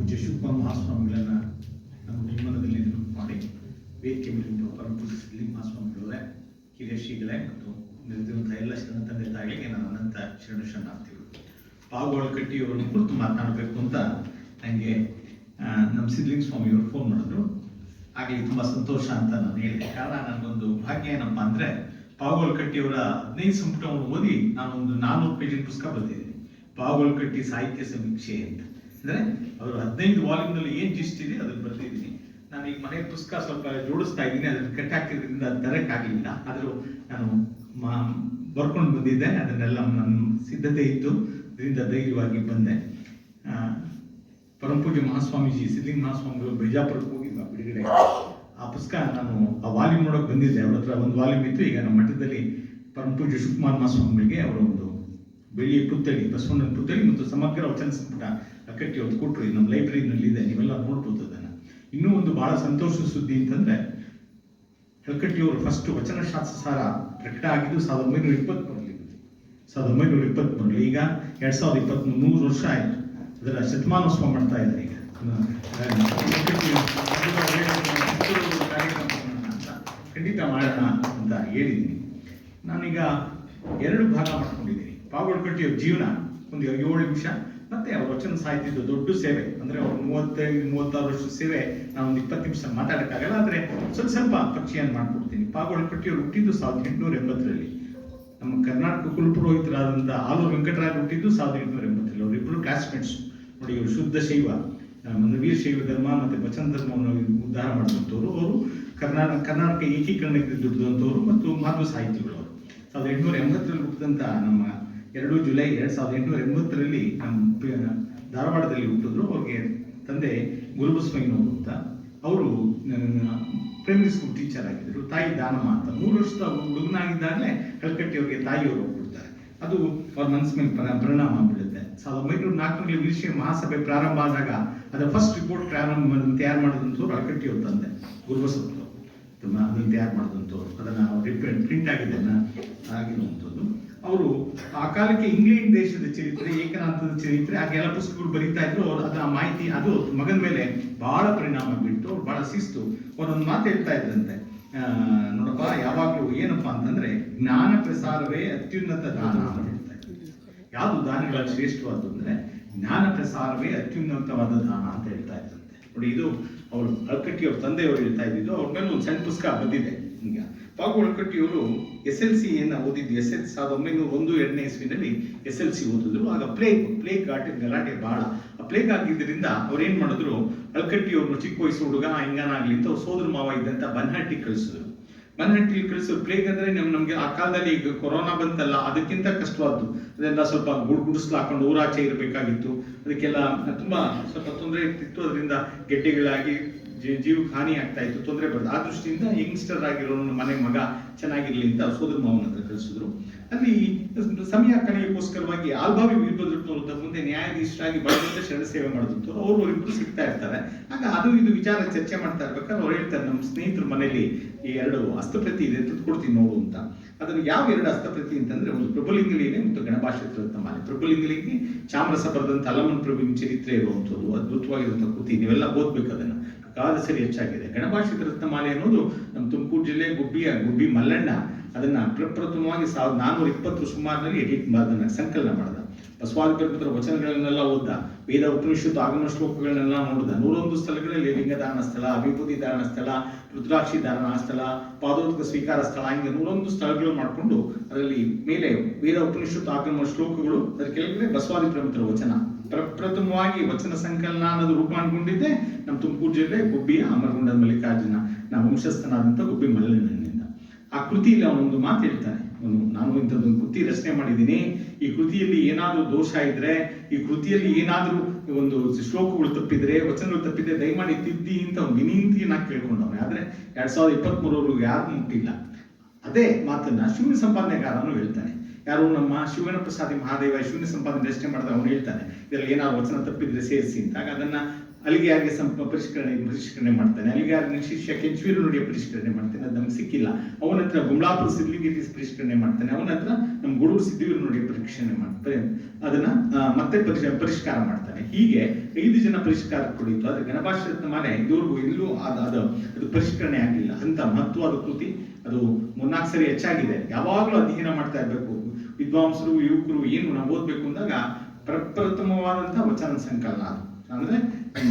ಪೂಜ್ಯ ಶಿವಕುಮಾರ ಮಹಾಸ್ವಾಮಿಗಳನ್ನು ನಮ್ಮ ಜೀವನದಲ್ಲಿ ನೆನಪು ಮಾಡಿ ವೇದಿಕೆ ಮೇಲಿರುವ ಪರಮ ಪೂಜ್ಯ ಸಿದ್ಧಲಿಂಗ ಮಹಾಸ್ವಾಮಿಗಳವರೇ, ಹಿರಿಯ ಶ್ರೀಗಳೇ ಮತ್ತು ನೆರೆದಿರುವಂಥ ಎಲ್ಲ ಶರಣ ತಂದೆ ತಾಯಿಗಳಿಗೆ ನಾನು ಅನಂತ ಶರಣಾರ್ಥಿಗಳು. ಪಾವಗಡ ಕಟ್ಟಿಯವರನ್ನು ಕುರಿತು ಮಾತನಾಡಬೇಕು ಅಂತ ನನಗೆ ನಮ್ಮ ಸಿದ್ಧಲಿಂಗ ಸ್ವಾಮಿಯವರು ಫೋನ್ ಮಾಡಿದ್ರು. ಆಗಲಿ ತುಂಬ ಸಂತೋಷ ಅಂತ ನಾನು ಹೇಳಿದೆ. ಕಾರಣ ನನಗೊಂದು ಭಾಗ್ಯ ಏನಪ್ಪ ಅಂದರೆ, ಪಾವಗಡ ಕಟ್ಟಿಯವರ 15 ಸಂಪುಟವನ್ನು ಓದಿ ನಾನೊಂದು 400 ಪೇಜಿನ ಪುಸ್ತಕ ಬರೆದಿದ್ದೀನಿ. ಪಾವಗಡ ಕಟ್ಟಿ ಸಾಹಿತ್ಯ ಸಮೀಕ್ಷೆ ಅಂತ. ಅಂದರೆ ಅವರು 15 ವಾಲ್ಯೂಮ್ನಲ್ಲಿ ಏನು ಜಿಸ್ಟಿದೆ ಅದನ್ನು ಬರೆದಿದ್ದೀನಿ. ನಾನು ಈಗ ಮನೆ ಪುಸ್ತಕ ಸ್ವಲ್ಪ ಜೋಡಿಸ್ತಾ ಇದ್ದೀನಿ, ಅದನ್ನು ಕಟ್ಟಾಕಿದ್ರಿಂದ ಅದು ತರಕ್ಕಾಗಲಿಲ್ಲ. ಆದರೂ ನಾನು ಬರ್ಕೊಂಡು ಬಂದಿದ್ದೆ, ಅದನ್ನೆಲ್ಲ ನನ್ನ ಸಿದ್ಧತೆ ಇತ್ತು, ಇದರಿಂದ ಧೈರ್ಯವಾಗಿ ಬಂದೆ. ಪರಮ ಪೂಜ್ಯ ಮಹಾಸ್ವಾಮೀಜಿ ಸಿದ್ಧಲಿಂಗ ಮಹಾಸ್ವಾಮಿಗಳು ಬಿಜಾಪುರಕ್ಕೆ ಹೋಗಿ ಬಿಡುಗಡೆ ಆ ಪುಸ್ತಕ ನಾನು ಆ ವಾಲ್ಯೂಮ್ ನೋಡೋಕೆ ಬಂದಿದ್ದೆ. ಅವ್ರ ಹತ್ರ ಒಂದು ವಾಲ್ಯೂಮ್ ಇತ್ತು. ಈಗ ನಮ್ಮ ಮಠದಲ್ಲಿ ಪರಮ ಪೂಜ್ಯ ಶಿವಕುಮಾರ ಮಹಾಸ್ವಾಮಿಗಳಿಗೆ ಅವರ ಒಂದು ಬೆಳ್ಳಿ ಪುತ್ಥಳಿ, ಬಸವಣ್ಣನ ಪುತ್ಥಳಿ ಮತ್ತು ಸಮಗ್ರ ವಚನ ಸಂಪುಟ ಕಟ್ಟಿ ಅವ್ರು ಕೊಟ್ಟರು. ನಮ್ಮ ಲೈಬ್ರರಿನಲ್ಲಿ ಇದೆ, ನೀವೆಲ್ಲ ನೋಡ್ಬೋದು ಅದನ್ನು. ಇನ್ನೂ ಒಂದು ಬಹಳ ಸಂತೋಷ ಸುದ್ದಿ ಅಂತಂದರೆ, ಹೆಲ್ಕಟ್ಟಿಯವರು ಫಸ್ಟ್ ವಚನಶಾಸ್ತ್ರ ಸಾರ ಪ್ರಕಟ ಆಗಿದ್ದು 1923ರಲ್ಲಿ. 1923 ಈಗ 2023 ವರ್ಷ ಆಯಿತು. ಅದರ ಶತಮಾನೋತ್ಸವ ಮಾಡ್ತಾ ಇದ್ದಾರೆ. ಈಗ ಖಂಡಿತ ಮಾಡೋಣ ಅಂತ ಹೇಳಿದ್ದೀನಿ. ನಾನೀಗ 2 ಭಾಗ ಮಾಡ್ಕೊಂಡಿದ್ದೀನಿ. ಪಾವಗಡ ಕಟ್ಟಿಯವರ ಜೀವನ ಒಂದು 7 ನಿಮಿಷ, ಮತ್ತೆ ಅವ್ರ ವಚನ ಸಾಹಿತ್ಯದ ದೊಡ್ಡ ಸೇವೆ, ಅಂದರೆ ಅವ್ರ 35-36 ವರ್ಷದ ಸೇವೆ ನಾನೊಂದು 20 ನಿಮಿಷ ಮಾತಾಡೋಕ್ಕಾಗಲ್ಲ. ಆದರೆ ಸ್ವಲ್ಪ ಪರಿಚಯ ಮಾಡ್ಕೊಡ್ತೀನಿ. ಪಾವಗಡ ಕಟ್ಟಿಯವರು ಹುಟ್ಟಿದ್ದು 1880ರಲ್ಲಿ. ನಮ್ಮ ಕರ್ನಾಟಕ ಕುಲಪುರೋಹಿತರಾದಂಥ ಆಲೂರು ವೆಂಕಟರಾಯರು ಹುಟ್ಟಿದ್ದು 1880ರಲ್ಲಿ. ಅವರಿಬ್ಬರು ಕ್ಲಾಸ್ಮೇಟ್ಸ್. ನೋಡಿ, ಇವರು ಶುದ್ಧ ಶೈವ, ವೀರಶೈವ ಧರ್ಮ ಮತ್ತು ವಚನ ಧರ್ಮವನ್ನು ಉದ್ಧಾರ ಮಾಡಿದಂಥವ್ರು. ಅವರು ಕರ್ನಾಟಕ ಏಕೀಕರಣಕ್ಕೆ ದುಡಿದಂಥವ್ರು ಮತ್ತು ಮಾಧ್ವ ಸಾಹಿತಿಗಳು. 1880ರಲ್ಲಿ ಹುಟ್ಟಿದಂಥ ನಮ್ಮ 2 ಜುಲೈ 1880ರಲ್ಲಿ ನಮ್ಮ ಧಾರವಾಡದಲ್ಲಿ ಹುಟ್ಟಿದ್ರು. ಅವ್ರಿಗೆ ತಂದೆ ಗುರುಬಸವಯ್ಯನವರು ಅಂತ. ಅವರು ಪ್ರೈಮರಿ ಸ್ಕೂಲ್ ಟೀಚರ್ ಆಗಿದ್ದರು. ತಾಯಿ ದಾನಮ್ಮ ಅಂತ. 3 ವರ್ಷದ ಹುಡುಗನಾಗಿದ್ದಾಗಲೇ ಕಲ್ಕಟ್ಟಿ ಅವ್ರಿಗೆ ತಾಯಿಯವರು ಹೋಗ್ಬಿಡ್ತಾರೆ. ಅದು ಅವ್ರ ಮನಸ್ಸಿನ ಮೇಲೆ ಪರಿಣಾಮ ಬೀಳುತ್ತೆ. 1904ರಲ್ಲಿ ವೀರಶೈವ ಮಹಾಸಭೆ ಪ್ರಾರಂಭ ಆದಾಗ ಅದರ ಫಸ್ಟ್ ರಿಪೋರ್ಟ್ ತಯಾರು ಮಾಡಿದಂಥವ್ರು ಕಲ್ಕಟ್ಟಿ ಅವ್ರ ತಂದೆ ಗುರುಬಸವಯ್ಯನವರು. ಅದನ್ನು ತಯಾರು ಮಾಡಿದಂಥವ್ರು, ಅದನ್ನು ಪ್ರಿಂಟ್ ಆಗಿರುವಂಥದ್ದು. ಅವರು ಆ ಕಾಲಕ್ಕೆ ಇಂಗ್ಲೆಂಡ್ ದೇಶದ ಚರಿತ್ರೆ, ಏಕನಾಥದ ಚರಿತ್ರೆ, ಹಾಗೆಲ್ಲ ಪುಸ್ತಕಗಳು ಬರೀತಾ ಇದ್ರು. ಅವರು ಅದರ ಮಾಹಿತಿ ಅದು ಮಗನ ಮೇಲೆ ಬಹಳ ಪರಿಣಾಮ ಬೀಳ್ತು. ಅವ್ರು ಬಹಳ ಶಿಸ್ತು. ಅವರೊಂದು ಮಾತು ಹೇಳ್ತಾ ಇದ್ರಂತೆ, ನೋಡಪ್ಪ, ಯಾವಾಗಲೂ ಏನಪ್ಪಾ ಅಂತಂದ್ರೆ ಜ್ಞಾನ ಪ್ರಸಾರವೇ ಅತ್ಯುನ್ನತ ದಾನ ಅಂತ ಹೇಳ್ತಾ ಇದ್ರು. ಯಾವುದು ದಾನಗಳಲ್ಲಿ ಶ್ರೇಷ್ಠವಾದ್ದು ಅಂದ್ರೆ ಜ್ಞಾನ ಪ್ರಸಾರವೇ ಅತ್ಯುನ್ನತವಾದ ದಾನ ಅಂತ ಹೇಳ್ತಾ ಇದ್ರಂತೆ. ನೋಡಿ, ಇದು ಅವರು ಅಳ್ಕಟ್ಟಿ ಅವ್ರ ತಂದೆಯವರು ಹೇಳ್ತಾ ಇದ್ದಿದ್ದು. ಅವ್ರ ಮೇಲೆ ಒಂದು ಸಣ್ಣ ಪುಸ್ತಕ ಬಂದಿದೆ. ಈಗ ಪಾಗು ಅಳ್ಕಟ್ಟಿಯವರು SLC ಓದಿದ್ದು. SLC 1901-2ನೇ ಇಸ್ವಿನಲ್ಲಿ SLC ಓದಿದ್ರು. ಆಗ ಪ್ಲೇಗ್ ಗಲಾಟೆ ಬಹಳ. ಆ ಪ್ಲೇಗ್ ಆಗಿದ್ದರಿಂದ ಅವ್ರು ಏನ್ ಮಾಡಿದ್ರು, ಅಳ್ಕಟ್ಟಿಯವ್ರನ್ನು ಚಿಕ್ಕ ವಯಸ್ಸು ಹುಡುಗ ಹಿಂಗಾನಾಗ್ಲಿ ಅಂತ ಅವ್ರ ಸೋದರ ಮಾವ ಇದ್ದಂತ ಬನ್ಹಟ್ಟಿ ಕಳಿಸಿದ್ರು. ಬನ್ಹಟ್ಟಿ ಕಳಿಸಿದ್ರು. ಪ್ಲೇಗ್ ಅಂದ್ರೆ ನಮ್ಗೆ ಆ ಕಾಲದಲ್ಲಿ ಈಗ ಕೊರೋನಾ ಬಂತಲ್ಲ, ಅದಕ್ಕಿಂತ ಕಷ್ಟವಾದ್ದು. ಅದೆಲ್ಲ ಸ್ವಲ್ಪ ಗುಡಿಸ್ಲು ಹಾಕೊಂಡು ಊರಾಚೆ ಇರಬೇಕಾಗಿತ್ತು. ಅದಕ್ಕೆಲ್ಲ ತುಂಬಾ ಸ್ವಲ್ಪ ತೊಂದರೆ ಇರ್ತಿತ್ತು. ಅದರಿಂದ ಗೆಡ್ಡೆಗಳಾಗಿ ಜೀವಕ್ಕೆ ಹಾನಿ ಆಗ್ತಾ ಇತ್ತು, ತೊಂದರೆ ಬರ್ತದೆ. ಆ ದೃಷ್ಟಿಯಿಂದ ಯಂಗ್ಸ್ಟರ್ ಆಗಿರೋ ಮನೆ ಮಗ ಚೆನ್ನಾಗಿರ್ಲಿ ಅಂತ ಸೋದರ ಮಾವನ ಹತ್ರ ಕಳಿಸಿದ್ರು. ಅಲ್ಲಿ ಸಮಯ ಕಳೆಯಕ್ಕೋಸ್ಕರವಾಗಿ ಆಲ್ಬಾವಿ ವೀರಭದ್ರಪ್ಪನವ್ರ ಮುಂದೆ ನ್ಯಾಯಾಧೀಶರಾಗಿ ಬಳಗದ ಶರಣ ಸೇವೆ ಮಾಡಿದಂಥವ್ರು. ಅವರು ಇಬ್ಬರು ಸಿಗ್ತಾ ಇರ್ತಾರೆ. ಆಗ ಅದು ಇದು ವಿಚಾರ ಚರ್ಚೆ ಮಾಡ್ತಾ ಇರ್ಬೇಕಾದ್ರೆ ಅವ್ರು ಹೇಳ್ತಾರೆ, ನಮ್ಮ ಸ್ನೇಹಿತರ ಮನೆಯಲ್ಲಿ ಈ 2 ಹಸ್ತಪ್ರತಿ ಇದೆ, ಕೊಡ್ತೀನಿ ನೋಡು ಅಂತ. ಅದನ್ನು ಯಾವ 2 ಹಸ್ತಪ್ರತಿ ಅಂತಂದ್ರೆ, ಒಂದು ಪ್ರಭುಲಿಂಗಲಿಗೆ ಮತ್ತು ಗಣಭಾಷಿತ ರತ್ನಮಾಲೆ. ಪ್ರಭುಲಿಂಗಲಿಗೆ ಚಾಮರಸ ಬರೆದಂಥ ಅಲ್ಲಮನ್ ಪ್ರಭುವಿನ ಚರಿತ್ರೆ ಇರುವಂಥದ್ದು ಅದ್ಭುತವಾಗಿರುವಂಥ ಕೃತಿ. ನೀವೆಲ್ಲ ಓದ್ಬೇಕು ಅದನ್ನ, ಸರಿ ಹೆಚ್ಚಾಗಿದೆ. ಗಣಭಾಷಿತ ರತ್ನಮಾಲೆ ಅನ್ನೋದು ನಮ್ಮ ತುಮಕೂರು ಜಿಲ್ಲೆ ಗುಬ್ಬಿ ಮಲ್ಲಣ್ಣ ಅದನ್ನ ಪ್ರಪ್ರಥಮವಾಗಿ 1420 ಸುಮಾರಿನಲ್ಲಿ ಅದನ್ನ ಸಂಕಲನ ಮಾಡಿದ. ಬಸವಾದಿ ವಚನಗಳನ್ನೆಲ್ಲ ಓದ್ದ. ವೇದ ಉಪನಿಷತ್ತು ಆಗಮ ಶ್ಲೋಕಗಳನ್ನೆಲ್ಲ ನೋಡಿದ. 101 ಸ್ಥಳಗಳಲ್ಲಿ ಲಿಂಗದಾನ ಸ್ಥಳ, ವಿಭೂತಿ ದಾನ ಸ್ಥಳ, ರುದ್ರಾಕ್ಷಿ ದಾನ ಸ್ಥಳ, ಪಾದೋದಕ ಸ್ವೀಕಾರ ಸ್ಥಳ, ಹಿಂಗೆ 101 ಸ್ಥಳಗಳು ಮಾಡಿಕೊಂಡು ಅದರಲ್ಲಿ ಮೇಲೆ ವೇದ ಉಪನಿಷತ್ತು ಆಗಮ ಶ್ಲೋಕಗಳು, ಅದರ ಕೆಳಗಡೆ ಬಸವಾದಿ ಪ್ರಮುಖರ ವಚನ. ಪ್ರಪ್ರಥಮವಾಗಿ ವಚನ ಸಂಕಲನ ಅನ್ನೋದು ರೂಪಾಂತಗೊಂಡಿದ್ದೆ ನಮ್ಮ ತುಮಕೂರು ಜಿಲ್ಲೆ ಗುಬ್ಬಿಯ ಅಮರಗುಂಡದ ಮಲ್ಲಿಕಾರ್ಜುನವಂಶಸ್ಥನಾದಂಥ ಗುಬ್ಬಿ ಮಲ್ಲಣ್ಣನಿಂದ. ಆ ಕೃತಿಯಲ್ಲಿ ಅವನೊಂದು ಮಾತು ಹೇಳ್ತಾನೆ, ನಾನು ಇಂಥದ್ದೊಂದು ಕೃತಿ ರಚನೆ ಮಾಡಿದ್ದೀನಿ. ಈ ಕೃತಿಯಲ್ಲಿ ಏನಾದರೂ ದೋಷ ಇದ್ರೆ, ಈ ಕೃತಿಯಲ್ಲಿ ಏನಾದರೂ ಒಂದು ಶ್ಲೋಕಗಳು ತಪ್ಪಿದ್ರೆ, ವಚನಗಳು ತಪ್ಪಿದ್ರೆ ದಯಮಾಡಿ ತಿದ್ದಿ ಅಂತ ಒಂದು ವಿನಂತಿಯನ್ನ ಕೇಳ್ಕೊಂಡವನೆ. ಆದ್ರೆ 2023 ಯಾರು ಮುಟ್ಟಿಲ್ಲ. ಅದೇ ಮಾತನ್ನ ಶಿವನ ಸಂಪಾದನೆಗಾರನು ಹೇಳ್ತಾನೆ. ಯಾರು ನಮ್ಮ ಶಿವನ ಪ್ರಸಾದಿ ಮಹಾದೇವ ಶಿವನ ಸಂಪಾದನೆ ರಚನೆ ಮಾಡಿದ್ರೆ ಅವನು ಹೇಳ್ತಾನೆ, ಇದರಲ್ಲಿ ಏನಾದ್ರು ವಚನ ತಪ್ಪಿದ್ರೆ ಸೇರಿಸಿ ಅಂತ. ಆಗ ಅದನ್ನ ಅಲ್ಲಿಗೆ ಯಾರಿಗೆ ಪರಿಷ್ಕರಣೆ ಮಾಡ್ತಾನೆ, ಅಲ್ಲಿಗೆ ಯಾರಿಗೆ ಶಿಷ್ಯ ಕೆಂಚೂರು ನುಡಿಯ ಪರಿಷ್ಕರಣೆ ಮಾಡ್ತಾನೆ, ಅದು ನಮ್ಗೆ ಸಿಕ್ಕಿಲ್ಲ. ಅವನ ಹತ್ರ ಗುಮ್ಲಾಪುರ ಸಿದ್ಲಿಗೀತೀಸ್ ಪರಿಷ್ಕರಣೆ ಮಾಡ್ತಾನೆ, ಅವನ ಹತ್ರ ನಮ್ಮ ಗೂಡೂರು ಸಿದ್ಧವೀರ ನುಡಿಯ ಪರಿಷ್ಕರಣೆ ಮಾಡ್ತಾನೆ, ಅದನ್ನ ಮತ್ತೆ ಪರಿಷ್ಕಾರ ಮಾಡ್ತಾನೆ. ಹೀಗೆ 5 ಜನ ಪರಿಷ್ಕಾರ ಕುಡಿಯಿತು. ಆದ್ರೆ ಗಣಭಾಷ್ಯ ರತ್ನಮಾಲೆ ಇದುವರೆಗೂ ಎಲ್ಲೂ ಅದು ಪರಿಷ್ಕರಣೆ ಆಗಿಲ್ಲ. ಅಂತ ಮಹತ್ವದ ಕೃತಿ, ಅದು 3-4 ಸರಿ ಹೆಚ್ಚಾಗಿದೆ. ಯಾವಾಗಲೂ ಅಧ್ಯಯನ ಮಾಡ್ತಾ ಇರಬೇಕು. ವಿದ್ವಾಂಸರು, ಯುವಕರು ಏನು ನಾವು ಓದ್ಬೇಕು ಅಂದಾಗ ಪ್ರಪ್ರಥಮವಾದಂತಹ ವಚನ ಸಂಕಲನ ಅದು. ಅಂದ್ರೆ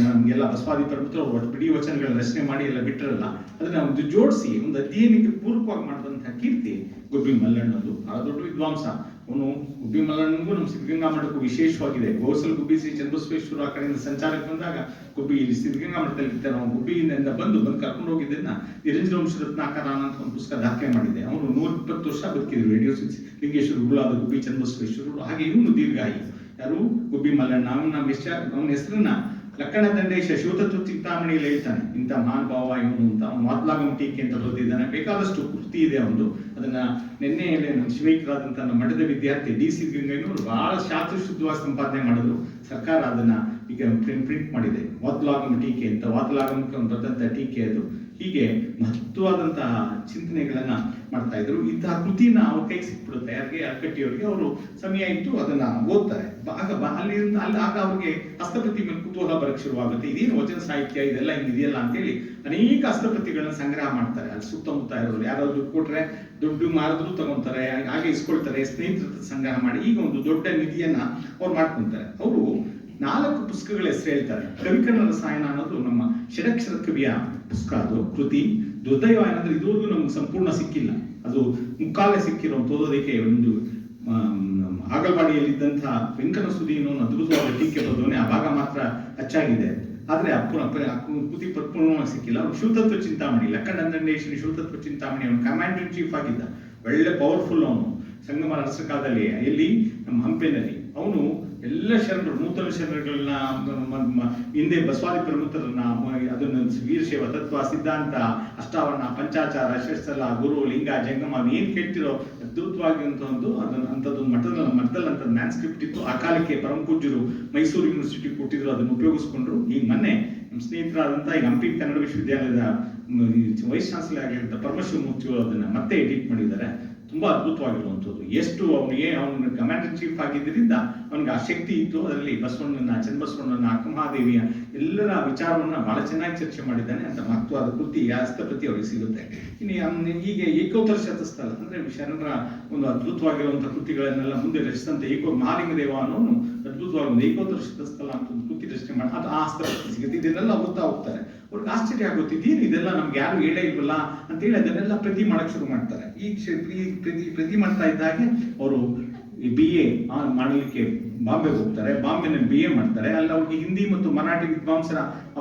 ನಮ್ಗೆಲ್ಲ ಬಸವಾದಿ ಪ್ರಮುಖರು ಬಿಡಿ ವಚನಗಳ ರಚನೆ ಮಾಡಿ ಎಲ್ಲ ಬಿಟ್ಟರಲ್ಲ, ಅದನ್ನ ಒಂದು ಜೋಡಿಸಿ ಒಂದು ಅಧ್ಯಯನಕ್ಕೆ ಪೂರಕವಾಗಿ ಮಾಡಿದಂತಹ ಕೀರ್ತಿ ಗುಬ್ಬಿ ಮಲ್ಲಣ್ಣದು. ಬಹಳ ದೊಡ್ಡ ವಿದ್ವಾಂಸ ಅವನು. ಗುಬ್ಬಿ ಮಲ್ಲಣ್ಣನಿಗೂ ನಮ್ಮ ಸಿದ್ಧಗಂಗಾ ಮಠಕ್ಕೂ ವಿಶೇಷವಾಗಿದೆ. ಗೋಸಲ್ ಗುಬ್ಬಿ ಶ್ರೀ ಚನ್ನಬಸವೇಶ್ವರ ಆ ಕಡೆಯಿಂದ ಸಂಚಾರಕ್ಕೆ ಬಂದಾಗ ಗುಬ್ಬಿ ಇಲ್ಲಿ ಸಿದ್ಧಗಂಗಾ ಮಠದಲ್ಲಿ ಇರ್ತಾರೆ. ನಾವು ಗುಬ್ಬಿಯಿಂದ ಬಂದು ಕರ್ಕೊಂಡು ಹೋಗಿದ್ದನ್ನ ನಿರಂಜನ ವಂಶ ರತ್ನಾಕರ ಅಂತ ಒಂದು ಪುಸ್ತಕ ದಾಖಲೆ ಮಾಡಿದೆ. ಅವನು 120 ವರ್ಷ ಬದುಕಿದ್ರು. ರೇಡಿಯೋ ಲಿಂಗೇಶ್ವರ ಗುರುಗಳಾದ ಗುಬ್ಬಿ ಚನ್ನಬಸವೇಶ್ವರರು. ಹಾಗೆ ಇವನು ದೀರ್ಘಾಯು. ಯಾರು? ಗುಬ್ಬಿ ಮಲ್ಲಣ್ಣ. ಅವನ ಹೆಸರನ್ನ ಲಕ್ಕಣ ದಂಡೇಶ ಶಿವತತ್ವ ಚಿಂತಾಮಣಿಯಲ್ಲಿ ಹೇಳ್ತಾನೆ, ಇಂಥ ಮಹಾನ್ ಭಾವ ಇವನು ಅಂತ. ಅವನು ಮಾತಲಾಗಮ ಟೀಕೆ ಅಂತ ಬರೆದಿದ್ದಾನೆ. ಬೇಕಾದಷ್ಟು ಕೃತಿ ಇದೆ ಅವನು. ಅದನ್ನ ನಿನ್ನೆ ನಮ್ಮ ಶಿವೈಕ್ಯರಾದಂತಹ ನಮ್ಮ ಮಠದ ವಿದ್ಯಾರ್ಥಿ DC ಗಂಗಯ್ಯನವರು ಬಹಳ ಶಾಸ್ತ್ರಶುದ್ಧವಾಗಿ ಸಂಪಾದನೆ ಮಾಡಿದ್ರು. ಸರ್ಕಾರ ಅದನ್ನ ಈಗ ಪ್ರಿಂಟ್ ಮಾಡಿದೆ. ವಾತಲಾಗಮ ಟೀಕೆ ಅಂತ. ವಾತಲಾಗಮಕ್ಕೆ ಒಂದು ಬರೆದಂತಹ ಟೀಕೆ ಅದು. ಹೀಗೆ ಮಹತ್ವವಾದಂತಹ ಚಿಂತನೆಗಳನ್ನ ಮಾಡ್ತಾ ಇದ್ರು. ಇಂತಹ ಕೃತಿನ ಅವ್ರ ಕೈಗೆ ಸಿಕ್ಬಿಡುತ್ತೆ. ಯಾರಿಗೆ? ಅರ್ಕಟ್ಟಿಯವರಿಗೆ. ಅವರು ಸಮಯ ಇಟ್ಟು ಅದನ್ನ ಓದ್ತಾರೆ. ಆಗ ಅವ್ರಿಗೆ ಹಸ್ತಪ್ರತಿ ಮೇಲೆ ಕುತೂಹಲ ಬರಕ್ಕೆ ಶುರುವಾಗುತ್ತೆ. ಇದೇನು ವಚನ ಸಾಹಿತ್ಯ, ಇದೆಲ್ಲ ಹಿಂಗಿದೆಯಲ್ಲ ಅಂತೇಳಿ ಅನೇಕ ಹಸ್ತಪ್ರತಿಗಳನ್ನ ಸಂಗ್ರಹ ಮಾಡ್ತಾರೆ. ಅಲ್ಲಿ ಸುತ್ತಮುತ್ತ ಇರೋರು ಯಾರಾದ್ರು ದುಡ್ಡು ಕೊಟ್ರೆ ದುಡ್ಡು ಮಾರಿದ್ರು ತಗೊಂತಾರೆ, ಹಾಗೆ ಇಸ್ಕೊಳ್ತಾರೆ. ಸ್ನೇಹಿತರ ಸಂಗ್ರಹ ಮಾಡಿ ಈಗ ಒಂದು ದೊಡ್ಡ ನಿಧಿಯನ್ನ ಅವ್ರು ಮಾಡ್ಕೊಂತಾರೆ. ಅವರು 4 ಪುಸ್ತಕಗಳ ಹೆಸರು ಹೇಳ್ತಾರೆ. ಕವಿಕರ್ಣ ರಸಾಯನ ಅನ್ನೋದು ನಮ್ಮ ಷಡಕ್ಷರ ಕವಿಯ ಪುಸ್ತಕ. ಅದು ಕೃತಿ. ದುರ್ದೈವ ಏನಂದ್ರೆ ಇದುವರೆಗೂ ನಮ್ಗೆ ಸಂಪೂರ್ಣ ಸಿಕ್ಕಿಲ್ಲ. ಅದು ಮುಕ್ಕಾಲೆ ಸಿಕ್ಕಿರೋ ಓದೋದಕ್ಕೆ ಒಂದು ಆಗಲ್ವಾಡಿಯಲ್ಲಿದ್ದಂತಹ ವೆಂಕನ ಸುದಿ ಅನ್ನೋ ಅದ್ಭುತವಾದ ಟೀಕೆ ಬರೆದವನೇ. ಆ ಭಾಗ ಮಾತ್ರ ಅಚ್ಚಾಗಿದೆ. ಆದ್ರೆ ಕೃತಿ ಪರಿಪೂರ್ಣವಾಗಿ ಸಿಕ್ಕಿಲ್ಲ. ಅವ್ರು ಶಿವತತ್ವ ಚಿಂತಾಮಣಿ, ಲಕ್ಕಣ ದಂಡೇಶ್ವರಿ ಶಿವತತ್ವ ಚಿಂತಾಮಣಿ ಅವನು ಕಮಾಂಡರ್ ಇನ್ ಚೀಫ್ ಆಗಿದ್ದ. ಒಳ್ಳೆ ಪವರ್ಫುಲ್ ಅವನು. ಸಂಗಮರ ಅರಸ ಕಾಲದಲ್ಲಿ ಎಲ್ಲಿ ನಮ್ಮ ಹಂಪೆನಲ್ಲಿ ಅವನು ಎಲ್ಲ ಶರಣರು, ನೂತನ ಶರಣರುಗಳನ್ನ, ಹಿಂದೆ ಬಸವಾದಿ ಪ್ರಮುಖರನ್ನ, ಅದನ್ನ ವೀರಶೈವ ತತ್ವ ಸಿದ್ಧಾಂತ, ಅಷ್ಟಾವರಣ, ಪಂಚಾಚಾರ, ಷಟ್ಸ್ಥಲ, ಗುರು, ಲಿಂಗ, ಜಂಗಮ ಏನ್ ಕೇಳ್ತಿರೋ ಅದ್ಭುತವಾಗಿ ಒಂದು ಅಂಥದ್ದೊಂದು ಮಠದಲ್ಲಿ ಅಂತ ಮ್ಯಾನ್ಸ್ಕ್ರಿಪ್ಟ್ ಇತ್ತು. ಆ ಕಾಲಕ್ಕೆ ಪರಮ ಪೂಜ್ಯರು ಮೈಸೂರು ಯೂನಿವರ್ಸಿಟಿ ಕೊಟ್ಟಿದ್ರು. ಅದನ್ನು ಉಪಯೋಗಿಸ್ಕೊಂಡ್ರು. ಈಗ ಮೊನ್ನೆ ನಮ್ಮ ಸ್ನೇಹಿತರಾದಂತಹ ಈಗ ಹಂಪಿ ಕನ್ನಡ ವಿಶ್ವವಿದ್ಯಾಲಯದ ವೈಸ್ ಚಾನ್ಸಲರ್ ಆಗಿರುವಂತಹ ಪರಮಶಿವಮೂರ್ತಿಗಳು ಅದನ್ನ ಮತ್ತೆ ಎಡಿಟ್ ಮಾಡಿದ್ದಾರೆ. ತುಂಬಾ ಅದ್ಭುತವಾಗಿರುವಂಥದ್ದು. ಎಷ್ಟು ಅವನು ಕಮಾಂಡರ್ ಚೀಫ್ ಆಗಿದ್ದರಿಂದ ಅವನಿಗೆ ಆ ಶಕ್ತಿ ಇತ್ತು. ಅದರಲ್ಲಿ ಬಸವಣ್ಣನ, ಚನ್ನಬಸವಣ್ಣನ, ಅಕ್ಕಮಹಾದೇವಿಯ ಎಲ್ಲರ ವಿಚಾರವನ್ನ ಬಹಳ ಚೆನ್ನಾಗಿ ಚರ್ಚೆ ಮಾಡಿದ್ದಾನೆ. ಅಂತ ಮಹತ್ವದ ಕೃತಿ ಹಸ್ತಪ್ರತಿ ಅವರಿಗೆ ಸಿಗುತ್ತೆ. ಇನ್ನು ಹೀಗೆ ಏಕೋತ್ತರ ಶತಸ್ಥಲ ಅಂದ್ರೆ ಶರಣರ ಒಂದು ಅದ್ಭುತವಾಗಿರುವಂತಹ ಕೃತಿಗಳನ್ನೆಲ್ಲ ಮುಂದೆ ರಚಿಸಿದಂತ ಮಹಾಲಿಂಗ ದೇವ ಅನ್ನೋನು ಅದ್ಭುತವಾಗಿ ಒಂದು ಏಕೋತ್ತರ ಶತಸ್ಥಲ ಅಂತ ಒಂದು ಕೃತಿ ರಚನೆ ಮಾಡಿ ಅದು ಆ ಹಸ್ತಪ್ರತಿ ಸಿಗುತ್ತೆ. ಇದನ್ನೆಲ್ಲ ಓದ್ತಾ ಹೋಗ್ತಾರೆ. ಅವ್ರಿಗೆ ಆಶ್ಚರ್ಯ ಆಗುತ್ತೆ, ಇದೇನು ಇದೆಲ್ಲ ನಮ್ಗೆ ಯಾರು ಹೇಳೇ ಇಲ್ವಲ್ಲ ಅಂತೇಳಿ ಅದನ್ನೆಲ್ಲ ಪ್ರತಿ ಮಾಡಕ್ ಶುರು ಮಾಡ್ತಾರೆ. ಈ ಪ್ರತಿ ಮಾಡ್ತಾ ಇದ್ದಾಗೆ ಅವರು BA ಮಾಡಲಿಕ್ಕೆ ಬಾಂಬೆಗೆ ಹೋಗ್ತಾರೆ. ಬಾಂಬೆನಲ್ಲಿ BA ಮಾಡ್ತಾರೆ. ಅಲ್ಲಿ ಅವ್ರಿಗೆ ಹಿಂದಿ ಮತ್ತು ಮರಾಠಿ ವಿದ್ವಾಂಸರ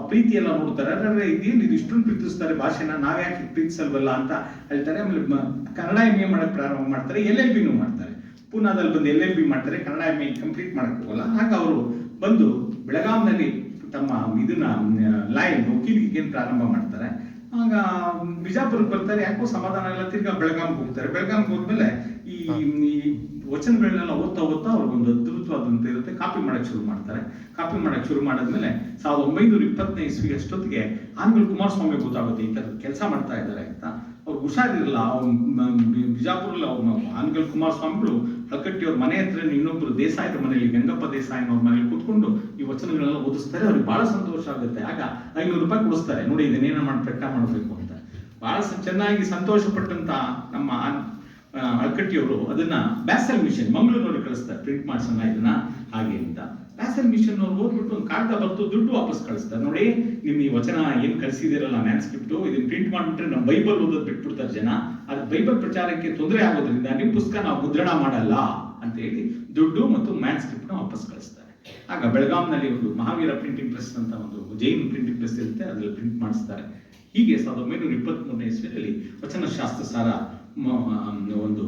ಪ್ರೀತಿ ಎಲ್ಲ ನೋಡ್ತಾರೆ. ಅಂದ್ರೆ ಇದೇನು ಇದು ಇಷ್ಟೊಂದು ಪ್ರೀತಿಸ್ತಾರೆ ಭಾಷೆನ, ನಾವ್ಯಾಕೆ ಪ್ರೀತಿಸಲ್ವಲ್ಲ ಅಂತ ಹೇಳ್ತಾರೆ. ಆಮೇಲೆ ಕನ್ನಡ MA ಮಾಡಕ್ ಪ್ರಾರಂಭ ಮಾಡ್ತಾರೆ. LLB ಮಾಡ್ತಾರೆ. ಪೂನಾದಲ್ಲಿ ಬಂದು LLB ಮಾಡ್ತಾರೆ. ಕನ್ನಡ MA ಕಂಪ್ಲೀಟ್ ಮಾಡಕ್ ಹೋಗಲ್ಲ. ಆಗ ಅವರು ಬಂದು ಬೆಳಗಾಂನಲ್ಲಿ ತಮ್ಮ ಇದನ್ನ ವಕೀಲಿಗೆ ಪ್ರಾರಂಭ ಮಾಡ್ತಾರೆ. ಆಗ ಬಿಜಾಪುರಕ್ಕೆ ಬರ್ತಾರೆ. ಯಾಕೋ ಸಮಾಧಾನ ಎಲ್ಲ ತಿರ್ಗಾ ಬೆಳಗಾಂಗೆ ಹೋಗ್ತಾರೆ. ಬೆಳಗಾಂಗೆ ಹೋದ್ಮೇಲೆ ಈ ವಚನಗಳನ್ನೆಲ್ಲ ಓದ್ತಾ ಅವ್ರಿಗೊಂದು ಅದ್ಭುತವಾದಂತ ಇರುತ್ತೆ. ಕಾಪಿ ಮಾಡಕ್ ಶುರು ಮಾಡ್ತಾರೆ. ಕಾಪಿ ಮಾಡಕ್ ಶುರು ಮಾಡಿದ್ಮೇಲೆ 1920ನೇ ಇಸ್ವಿ ಅಷ್ಟೊತ್ತಿಗೆ ಆನಗಲ್ ಕುಮಾರಸ್ವಾಮಿ ಗೊತ್ತಾಗುತ್ತೆ ಈ ತರ ಕೆಲಸ ಮಾಡ್ತಾ ಇದ್ದಾರೆ ಅಂತ. ಅವ್ರಿಗೆ ಹುಷಾರಿರಲ್ಲ. ಬಿಜಾಪುರಲ್ಲಿ ಆನಗಲ್ ಕುಮಾರಸ್ವಾಮಿಗಳು ಹಳಕಟ್ಟಿ ಅವ್ರ ಮನೆ ಹತ್ರ ಇನ್ನೊಬ್ರು ದೇಸಾಯಿರ ಮನೆಯಲ್ಲಿ, ಗಂಗಪ್ಪ ದೇಸಾಯಿ ಅವ್ರ ಮನೇಲಿ ಕೂತ್ಕೊಂಡು ಈ ವಚನಗಳೆಲ್ಲ ಓದಿಸ್ತಾರೆ. ಅವ್ರಿಗೆ ಬಹಳ ಸಂತೋಷ ಆಗುತ್ತೆ. ಆಗ 500 ರೂಪಾಯಿ ಕೊಡಿಸ್ತಾರೆ. ನೋಡಿ ಇದನ್ನೇನ ಪ್ರಕಟ ಮಾಡಬೇಕು ಅಂತ. ಬಹಳ ಚೆನ್ನಾಗಿ ಸಂತೋಷ ಪಟ್ಟಂತ ನಮ್ಮ ಅಳಕಟ್ಟಿಯವರು ಅದನ್ನ ಬ್ಯಾಸಲ್ ಮಿಷನ್ ಮಂಗಳೂರಿನವ್ರಿಗೆ ಕಳಿಸ್ತಾರೆ. ಪ್ರಿಂಟ್ ಮಾಡ್ಸೋಣ ಇದನ್ನ ಹಾಗೆ ಅಂತ. ಬ್ಯಾಸಲ್ ಮಿಷನ್ ಅವ್ರು ಓದ್ಬಿಟ್ಟು ಒಂದು ಕಾಗದ ಬರ್ತು ದುಡ್ಡು ವಾಪಸ್ ಕಳಿಸ್ತಾರೆ. ನೋಡಿ ನಿಮ್ ಈ ವಚನ ಏನ್ ಕಳಿಸಿದಿರಲ್ಲ ಮ್ಯಾನ್ಸ್ಕ್ರಿಪ್ಟ್, ಇದನ್ನ ಪ್ರಿಂಟ್ ಮಾಡ್ಬಿಟ್ರೆ ನಮ್ಮ ಬೈಬಲ್ ಓದೋದು ಬಿಟ್ಬಿಡ್ತಾರೆ ಜನ. ಅದು ಬೈಬಲ್ ಪ್ರಚಾರಕ್ಕೆ ತೊಂದರೆ ಆಗೋದ್ರಿಂದ ನಿಮ್ ಪುಸ್ತಕ ನಾವು ಮುದ್ರಣ ಮಾಡಲ್ಲ ಅಂತ ಹೇಳಿ ದುಡ್ಡು ಮತ್ತು ಮ್ಯಾನ್ಸ್ಕ್ರಿಪ್ಟ್ ನ ವಾಪಸ್ ಕಳಿಸ್ತಾರೆ. ಆಗ ಬೆಳಗಾಂನಲ್ಲಿ ಒಂದು ಮಹಾವೀರ ಪ್ರಿಂಟಿಂಗ್ ಪ್ರೆಸ್ ಅಂತ ಒಂದು ಜೈನ್ ಪ್ರಿಂಟಿಂಗ್ ಪ್ರೆಸ್ ಇರುತ್ತೆ. ಅದ್ರಲ್ಲಿ ಪ್ರಿಂಟ್ ಮಾಡಿಸ್ತಾರೆ. ಹೀಗೆ 1923ನೇ ಇಸ್ವಿಯಲ್ಲಿ ವಚನ ಶಾಸ್ತ್ರ ಸಾರ ಒಂದು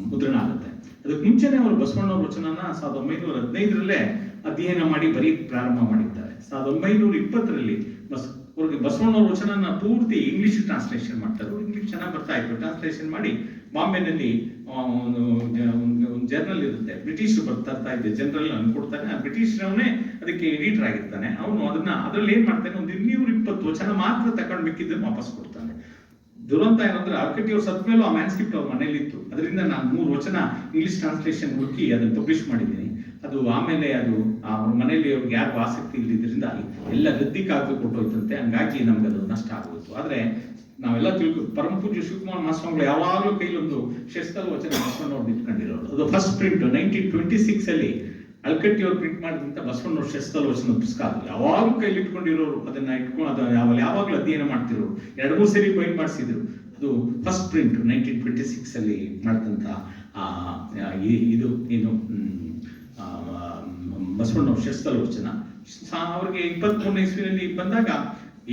ಮುದ್ರಣ ಆಗುತ್ತೆ. ಅದಕ್ಕೆ ಮುಂಚೆನೆ ಅವರು ಬಸವಣ್ಣವ್ರ ವಚನನ 1915ರಲ್ಲೇ ಅಧ್ಯಯನ ಮಾಡಿ ಬರೀ ಪ್ರಾರಂಭ ಮಾಡಿದ್ದಾರೆ. 1920ರಲ್ಲಿ ಅವ್ರಿಗೆ ಬಸವಣ್ಣವ್ರ ವಚನನ ಪೂರ್ತಿ ಇಂಗ್ಲಿಷ್ ಟ್ರಾನ್ಸ್ಲೇಷನ್ ಮಾಡ್ತಾರೆ. ಇಂಗ್ಲಿಷ್ ಚೆನ್ನಾಗಿ ಬರ್ತಾ ಇತ್ತು. ಟ್ರಾನ್ಸ್ಲೇಷನ್ ಮಾಡಿ ಬಾಂಬೆನಲ್ಲಿ ಒಂದು ಜರ್ನಲ್ ಇರುತ್ತೆ, ಬ್ರಿಟಿಷರು ಬರ್ತಾ ಇದ್ದೆ ಜನರಲ್ ಅನ್ಕೊಡ್ತಾನೆ, ಆ ಬ್ರಿಟಿಷರವನೇ ಅದಕ್ಕೆ ಎಡಿಟರ್ ಆಗಿರ್ತಾನೆ. ಅವನು ಅದ್ರಲ್ಲಿ ಏನ್ ಮಾಡ್ತಾನೆ, ಒಂದು 220 ವಚನ ಮಾತ್ರ ತಗೊಂಡು ಮಿಕ್ಕಿದ್ದನ್ನು ವಾಪಸ್ ಕೊಡ್ತಾನೆ. ದುರಂತ ಏನಂದ್ರೆ ಆಲ್ಕಟ್ಟಿ ಅವ್ರು ಸತ್ ಮೇಲೂ ಆ ಮ್ಯಾನ್ಸ್ಕ್ರಿಪ್ಟ್ ಅವ್ರ ಮನೇಲಿ ಇತ್ತು. ಅದರಿಂದ ನಾನು 3 ವಚನ ಇಂಗ್ಲಿಷ್ ಟ್ರಾನ್ಸ್ಲೇಷನ್ ಹುಡುಕಿ ಅದನ್ನು ಪಬ್ಲಿಷ್ ಮಾಡಿದ್ದೀನಿ. ಅದು ಆಮೇಲೆ ಅದು ಅವ್ರ ಮನೇಲಿ ಅವ್ರಿಗೆ ಯಾರು ಆಸಕ್ತಿ ಇಲ್ಲದ್ರಿಂದ ಎಲ್ಲ ರದ್ದಿ ಕಾಗದ ಕೊಟ್ಟೋಯ್ತಂತೆ. ಹಂಗಾಗಿ ನಮ್ಗೆ ಅದು ನಷ್ಟ ಆಗೋಯ್ತು. ಆದ್ರೆ ನಾವೆಲ್ಲ ಪರಮ ಪೂಜ್ಯ ಶಿವಕುಮಾರ ಮಹಾಸ್ವಾಮಿಗಳು ಯಾವಾಗಲೂ ಕೈಲೊಂದು ಶಸ್ತಲ ವಚನ ಬಸವಣ್ಣವ್ರು ಇಟ್ಕೊಂಡಿರೋರು. ಅದು ಫಸ್ಟ್ ಪ್ರಿಂಟ್ 1926 ಅಲ್ಲಿ ಅಲ್ಕಟ್ಟಿ ಅವ್ರು ಪ್ರಿಂಟ್ ಮಾಡಿದಂತ ಬಸವಣ್ಣವ್ರ ಶಸ್ತಲ ವಚನ ಪುಸ್ತಕ. ಅದು ಯಾವಾಗಲೂ ಕೈಲಿ ಇಟ್ಕೊಂಡಿರೋರು, ಅದನ್ನ ಇಟ್ಕೊಂಡು ಯಾವಾಗಲೂ ಅಧ್ಯಯನ ಮಾಡ್ತಿರೋರು. 2-3 ಸರಿ ಬೈಂಡ್ ಮಾಡಿಸಿದ್ರು. ಅದು ಫಸ್ಟ್ ಪ್ರಿಂಟ್ 1926 ಅಲ್ಲಿ ಮಾಡಿದಂತ ಇದು ಏನು ಬಸವಣ್ಣವ್ರ ಶಸ್ತಲ ವಚನ. ಅವ್ರಿಗೆ 23ನೇ ಇಸ್ವಿನಲ್ಲಿ ಬಂದಾಗ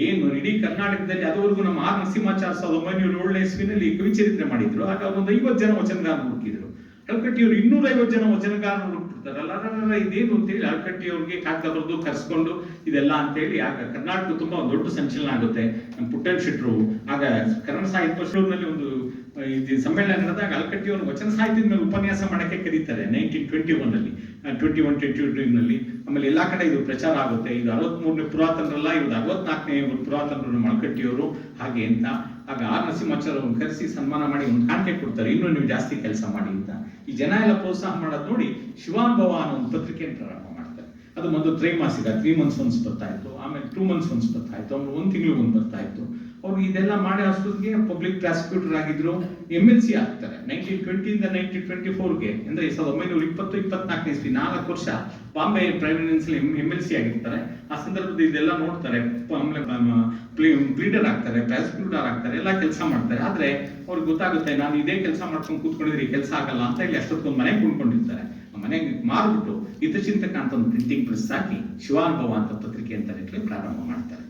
ಏನು ಇಡೀ ಕರ್ನಾಟಕದಲ್ಲಿ ಅದುವರೆಗೂ ನಮ್ಮ ಆರ್ ನರಸಿಂಹಾಚಾರ್ಯ 1907ನೇ ಇಸ್ವಿನಲ್ಲಿ ಕವಿಚರಿತ್ರೆ ಮಾಡಿದ್ರು. ಆಗ ಒಂದು 50 ಜನ ವಚನಗಾರರು ಹುಡುಕಿದ್ರು. ಅಲ್ಕಟ್ಟಿಯವರು 250 ಜನ ವಚನಗಾರರು ಹುಡುಕ್ತಿರ್ತಾರೆ. ಇದೇನು ಅಂತೇಳಿ ಅಲ್ಕಟ್ಟಿಯವ್ರಿಗೆ ಕಾಗದ ಬರೆದು ಕರ್ಸ್ಕೊಂಡು ಇದೆಲ್ಲ ಅಂತೇಳಿ ಆಗ ಕರ್ನಾಟಕ ತುಂಬಾ ಒಂದು ದೊಡ್ಡ ಸಂಚಲನ ಆಗುತ್ತೆ. ನಮ್ಮ ಪುಟ್ಟಣ್ಣ ಶೆಟ್ರು ಆಗ ಕನ್ನಡ ಸಾಹಿತ್ಯ ಪರಿಷತ್ನಲ್ಲಿ ಒಂದು ಸಮ್ಮೇಳನ ನಡೆದಾಗ ಅಲ್ಕಟ್ಟಿಯವರು ವಚನ ಸಾಹಿತ್ಯದ ಮೇಲೆ ಉಪನ್ಯಾಸ ಮಾಡಕ್ಕೆ ಕರೀತಾರೆ 1921 ನಲ್ಲಿ. ಆಮೇಲೆ ಎಲ್ಲಾ ಕಡೆ ಇದು ಪ್ರಚಾರ ಆಗುತ್ತೆ. ಇದು 63ನೇ ಪುರಾತನರಲ್ಲ, ಇದು 64ನೇ ಪುರಾತನರು ಅಲ್ಕಟ್ಟಿಯವರು ಹಾಗೆ ಅಂತ. ಆಗ ಆರ್ ನರಸಿಂಹಾಚಾರ್ಯ ಅವ್ರನ್ನ ಕರೆಸಿ ಸನ್ಮಾನ ಮಾಡಿ ಒಂದು ಕಾಣಿಕೆ ಕೊಡ್ತಾರೆ, ಇನ್ನೂ ನೀವು ಜಾಸ್ತಿ ಕೆಲಸ ಮಾಡಿ ಅಂತ. ಈ ಜನ ಎಲ್ಲ ಪ್ರೋತ್ಸಾಹ ಮಾಡೋದು ನೋಡಿ ಶಿವಾನುಭವ ಅನ್ನೋ ಒಂದು ಪತ್ರಿಕೆಯನ್ನು ಪ್ರಾರಂಭ ಮಾಡ್ತಾರೆ. ಅದು ಒಂದು ತ್ರೈಮಾಸಿಕ 3 months once ಬರ್ತಾ ಇತ್ತು, ಆಮೇಲೆ 2 months once ಬರ್ತಾ ಇತ್ತು, ಆಮೇಲೆ 1 ತಿಂಗಳು ಒಂದು ಬರ್ತಾ ಇತ್ತು. ಅವ್ರು ಇದೆಲ್ಲ ಮಾಡಿ ಅಷ್ಟೊತ್ತಿಗೆ ಪಬ್ಲಿಕ್ ಪ್ರಾಸಿಕ್ಯೂಟರ್ ಆಗಿದ್ರು. MLC ಆಗ್ತಾರೆ 1920 ಇಂದ 1924ಗೆ, ಅಂದ್ರೆ 1920-24ನೇ ಇಸ್ವಿ 4 ವರ್ಷ ಬಾಂಬೆ ಪ್ರೈಮ್ ಮಿನಿಸ್ಟರ್ MLC ಆಗಿರ್ತಾರೆ. ಆ ಸಂದರ್ಭದಲ್ಲಿ ಇದೆಲ್ಲ ನೋಡ್ತಾರೆ. ಆಮೇಲೆ ಪ್ಲೀಡರ್ ಆಗ್ತಾರೆ, ಪ್ರಾಸಿಕ್ಯೂಟರ್ ಆಗ್ತಾರೆ, ಎಲ್ಲ ಕೆಲಸ ಮಾಡ್ತಾರೆ. ಆದ್ರೆ ಅವ್ರಿಗೆ ಗೊತ್ತಾಗುತ್ತೆ ನಾನು ಇದೇ ಕೆಲಸ ಮಾಡ್ಕೊಂಡು ಕೂತ್ಕೊಂಡಿದ್ರೆ ಈ ಕೆಲಸ ಆಗಲ್ಲ ಅಂತ ಹೇಳಿ ಅಷ್ಟೊತ್ತೊಂದು ಮನೆಗೆ ಕೊಂಡ್ಕೊಂಡಿರ್ತಾರೆ. ಆ ಮನೆಗೆ ಮಾರ್ಬಿಟ್ಟು ಹಿತಚಿಂತಕ ಅಂತ ಒಂದು ಪ್ರಿಂಟಿಂಗ್ ಪ್ರೆಸ್ ಹಾಕಿ ಶಿವಾನುಭವ ಅಂತ ಪತ್ರಿಕೆ ಅಂತ ಹೇಳಿ ಪ್ರಾರಂಭ ಮಾಡ್ತಾರೆ.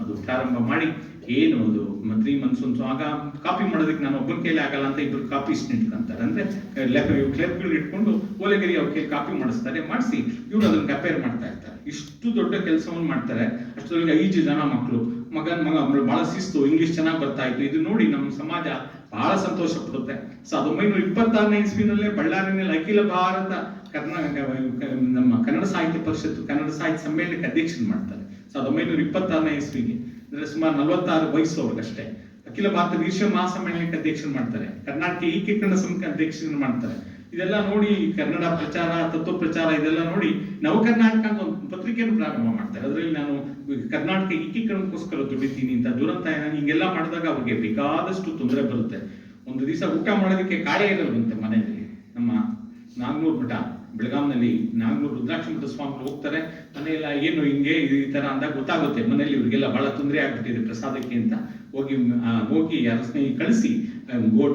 ಅದು ಪ್ರಾರಂಭ ಮಾಡಿ ಏನು ಅದು 3 months once. ಆಗ ಕಾಪಿ ಮಾಡೋದಕ್ಕೆ ನಾನು ಒಬ್ಬನ ಕೈಲಿ ಆಗಲ್ಲ ಅಂತ 2 ಕಾಪಿಸ್ಟ್ ಇಟ್ಕೊಂತಾರೆ. ಅಂದ್ರೆ ಕ್ಲರ್ಕ್ಗಳು ಇಟ್ಕೊಂಡು ಓಲೆಗಿರಿ ಅವ್ರ ಕೈ ಕಾಪಿ ಮಾಡಿಸ್ತಾರೆ. ಮಾಡಿಸಿ ಇವ್ರು ಅದನ್ನ ಕಂಪೇರ್ ಮಾಡ್ತಾ ಇರ್ತಾರೆ. ಇಷ್ಟು ದೊಡ್ಡ ಕೆಲಸವನ್ನು ಮಾಡ್ತಾರೆ. ಅಷ್ಟೊಳಗೆ 5 ಜನ ಮಕ್ಕಳು, ಮಗ ಬಹಳ ಶಿಸ್ತು, ಇಂಗ್ಲಿಷ್ ಚೆನ್ನಾಗಿ ಬರ್ತಾ ಇತ್ತು. ಇದು ನೋಡಿ ನಮ್ಮ ಸಮಾಜ ಬಹಳ ಸಂತೋಷ ಪಡುತ್ತೆ. 1926ನೇ ಇಸ್ವಿನಲ್ಲೇ ಬಳ್ಳಾರಿನಲ್ಲಿ ಅಖಿಲ ಭಾರತ ನಮ್ಮ ಕನ್ನಡ ಸಾಹಿತ್ಯ ಪರಿಷತ್ತು ಕನ್ನಡ ಸಾಹಿತ್ಯ ಸಮ್ಮೇಳನಕ್ಕೆ ಅಧ್ಯಕ್ಷರು ಮಾಡ್ತಾರೆ. 1926ನೇ ಇಸ್ವಿಗೆ, ಅಂದ್ರೆ ಸುಮಾರು 46 ವಯಸ್ಸು ಅವ್ರಿಗಷ್ಟೇ. ಅಖಿಲ ಭಾರತ ವೀರಶೈವ ಮಹಾಸಮ್ಮೇಳನಕ್ಕೆ ಅಧ್ಯಕ್ಷರು ಮಾಡ್ತಾರೆ. ಕರ್ನಾಟಕ ಏಕೀಕರಣ ಸಮಿತಿ ಅಧ್ಯಕ್ಷರು ಮಾಡ್ತಾರೆ. ಇದೆಲ್ಲ ನೋಡಿ ಕನ್ನಡ ಪ್ರಚಾರ, ತತ್ವ ಪ್ರಚಾರ ಇದೆಲ್ಲ ನೋಡಿ ನವ ಕರ್ನಾಟಕ ಅಂತ ಒಂದು ಪತ್ರಿಕೆಯನ್ನು ಪ್ರಾರಂಭ ಮಾಡ್ತಾರೆ. ಅದರಲ್ಲಿ ನಾನು ಕರ್ನಾಟಕ ಏಕೀಕರಣಕ್ಕೋಸ್ಕರ ದುಡಿತೀನಿ ಅಂತ. ದುರಂತ ಹಿಂಗೆಲ್ಲ ಮಾಡಿದಾಗ ಅವ್ರಿಗೆ ಬೇಕಾದಷ್ಟು ತೊಂದರೆ ಬರುತ್ತೆ. ಒಂದು ದಿವಸ ಊಟ ಮಾಡೋದಕ್ಕೆ ಕಾಳೆ ಇರಲ್ವಂತೆ ಮನೆಯಲ್ಲಿ. ನಮ್ಮ ನಾಗನೂರು ಮಠ ಬೆಳಗಾಂನಲ್ಲಿ ನಾಗನೂರು ರುದ್ರಾಕ್ಷ ಮಠ ಸ್ವಾಮಿಗಳು ಹೋಗ್ತಾರೆ. ಮನೆಯೆಲ್ಲ ಏನು ಹಿಂಗೆ ಈ ತರ ಅಂದಾಗ ಗೊತ್ತಾಗುತ್ತೆ ಮನೆಯಲ್ಲಿ ಇವ್ರಿಗೆಲ್ಲ ಬಹಳ ತೊಂದರೆ ಆಗ್ಬಿಟ್ಟಿದೆ ಪ್ರಸಾದಕ್ಕೆ ಅಂತ. ಹೋಗಿ ಯಾರ ಸ್ನೇಹಿ ಕಳಿಸಿ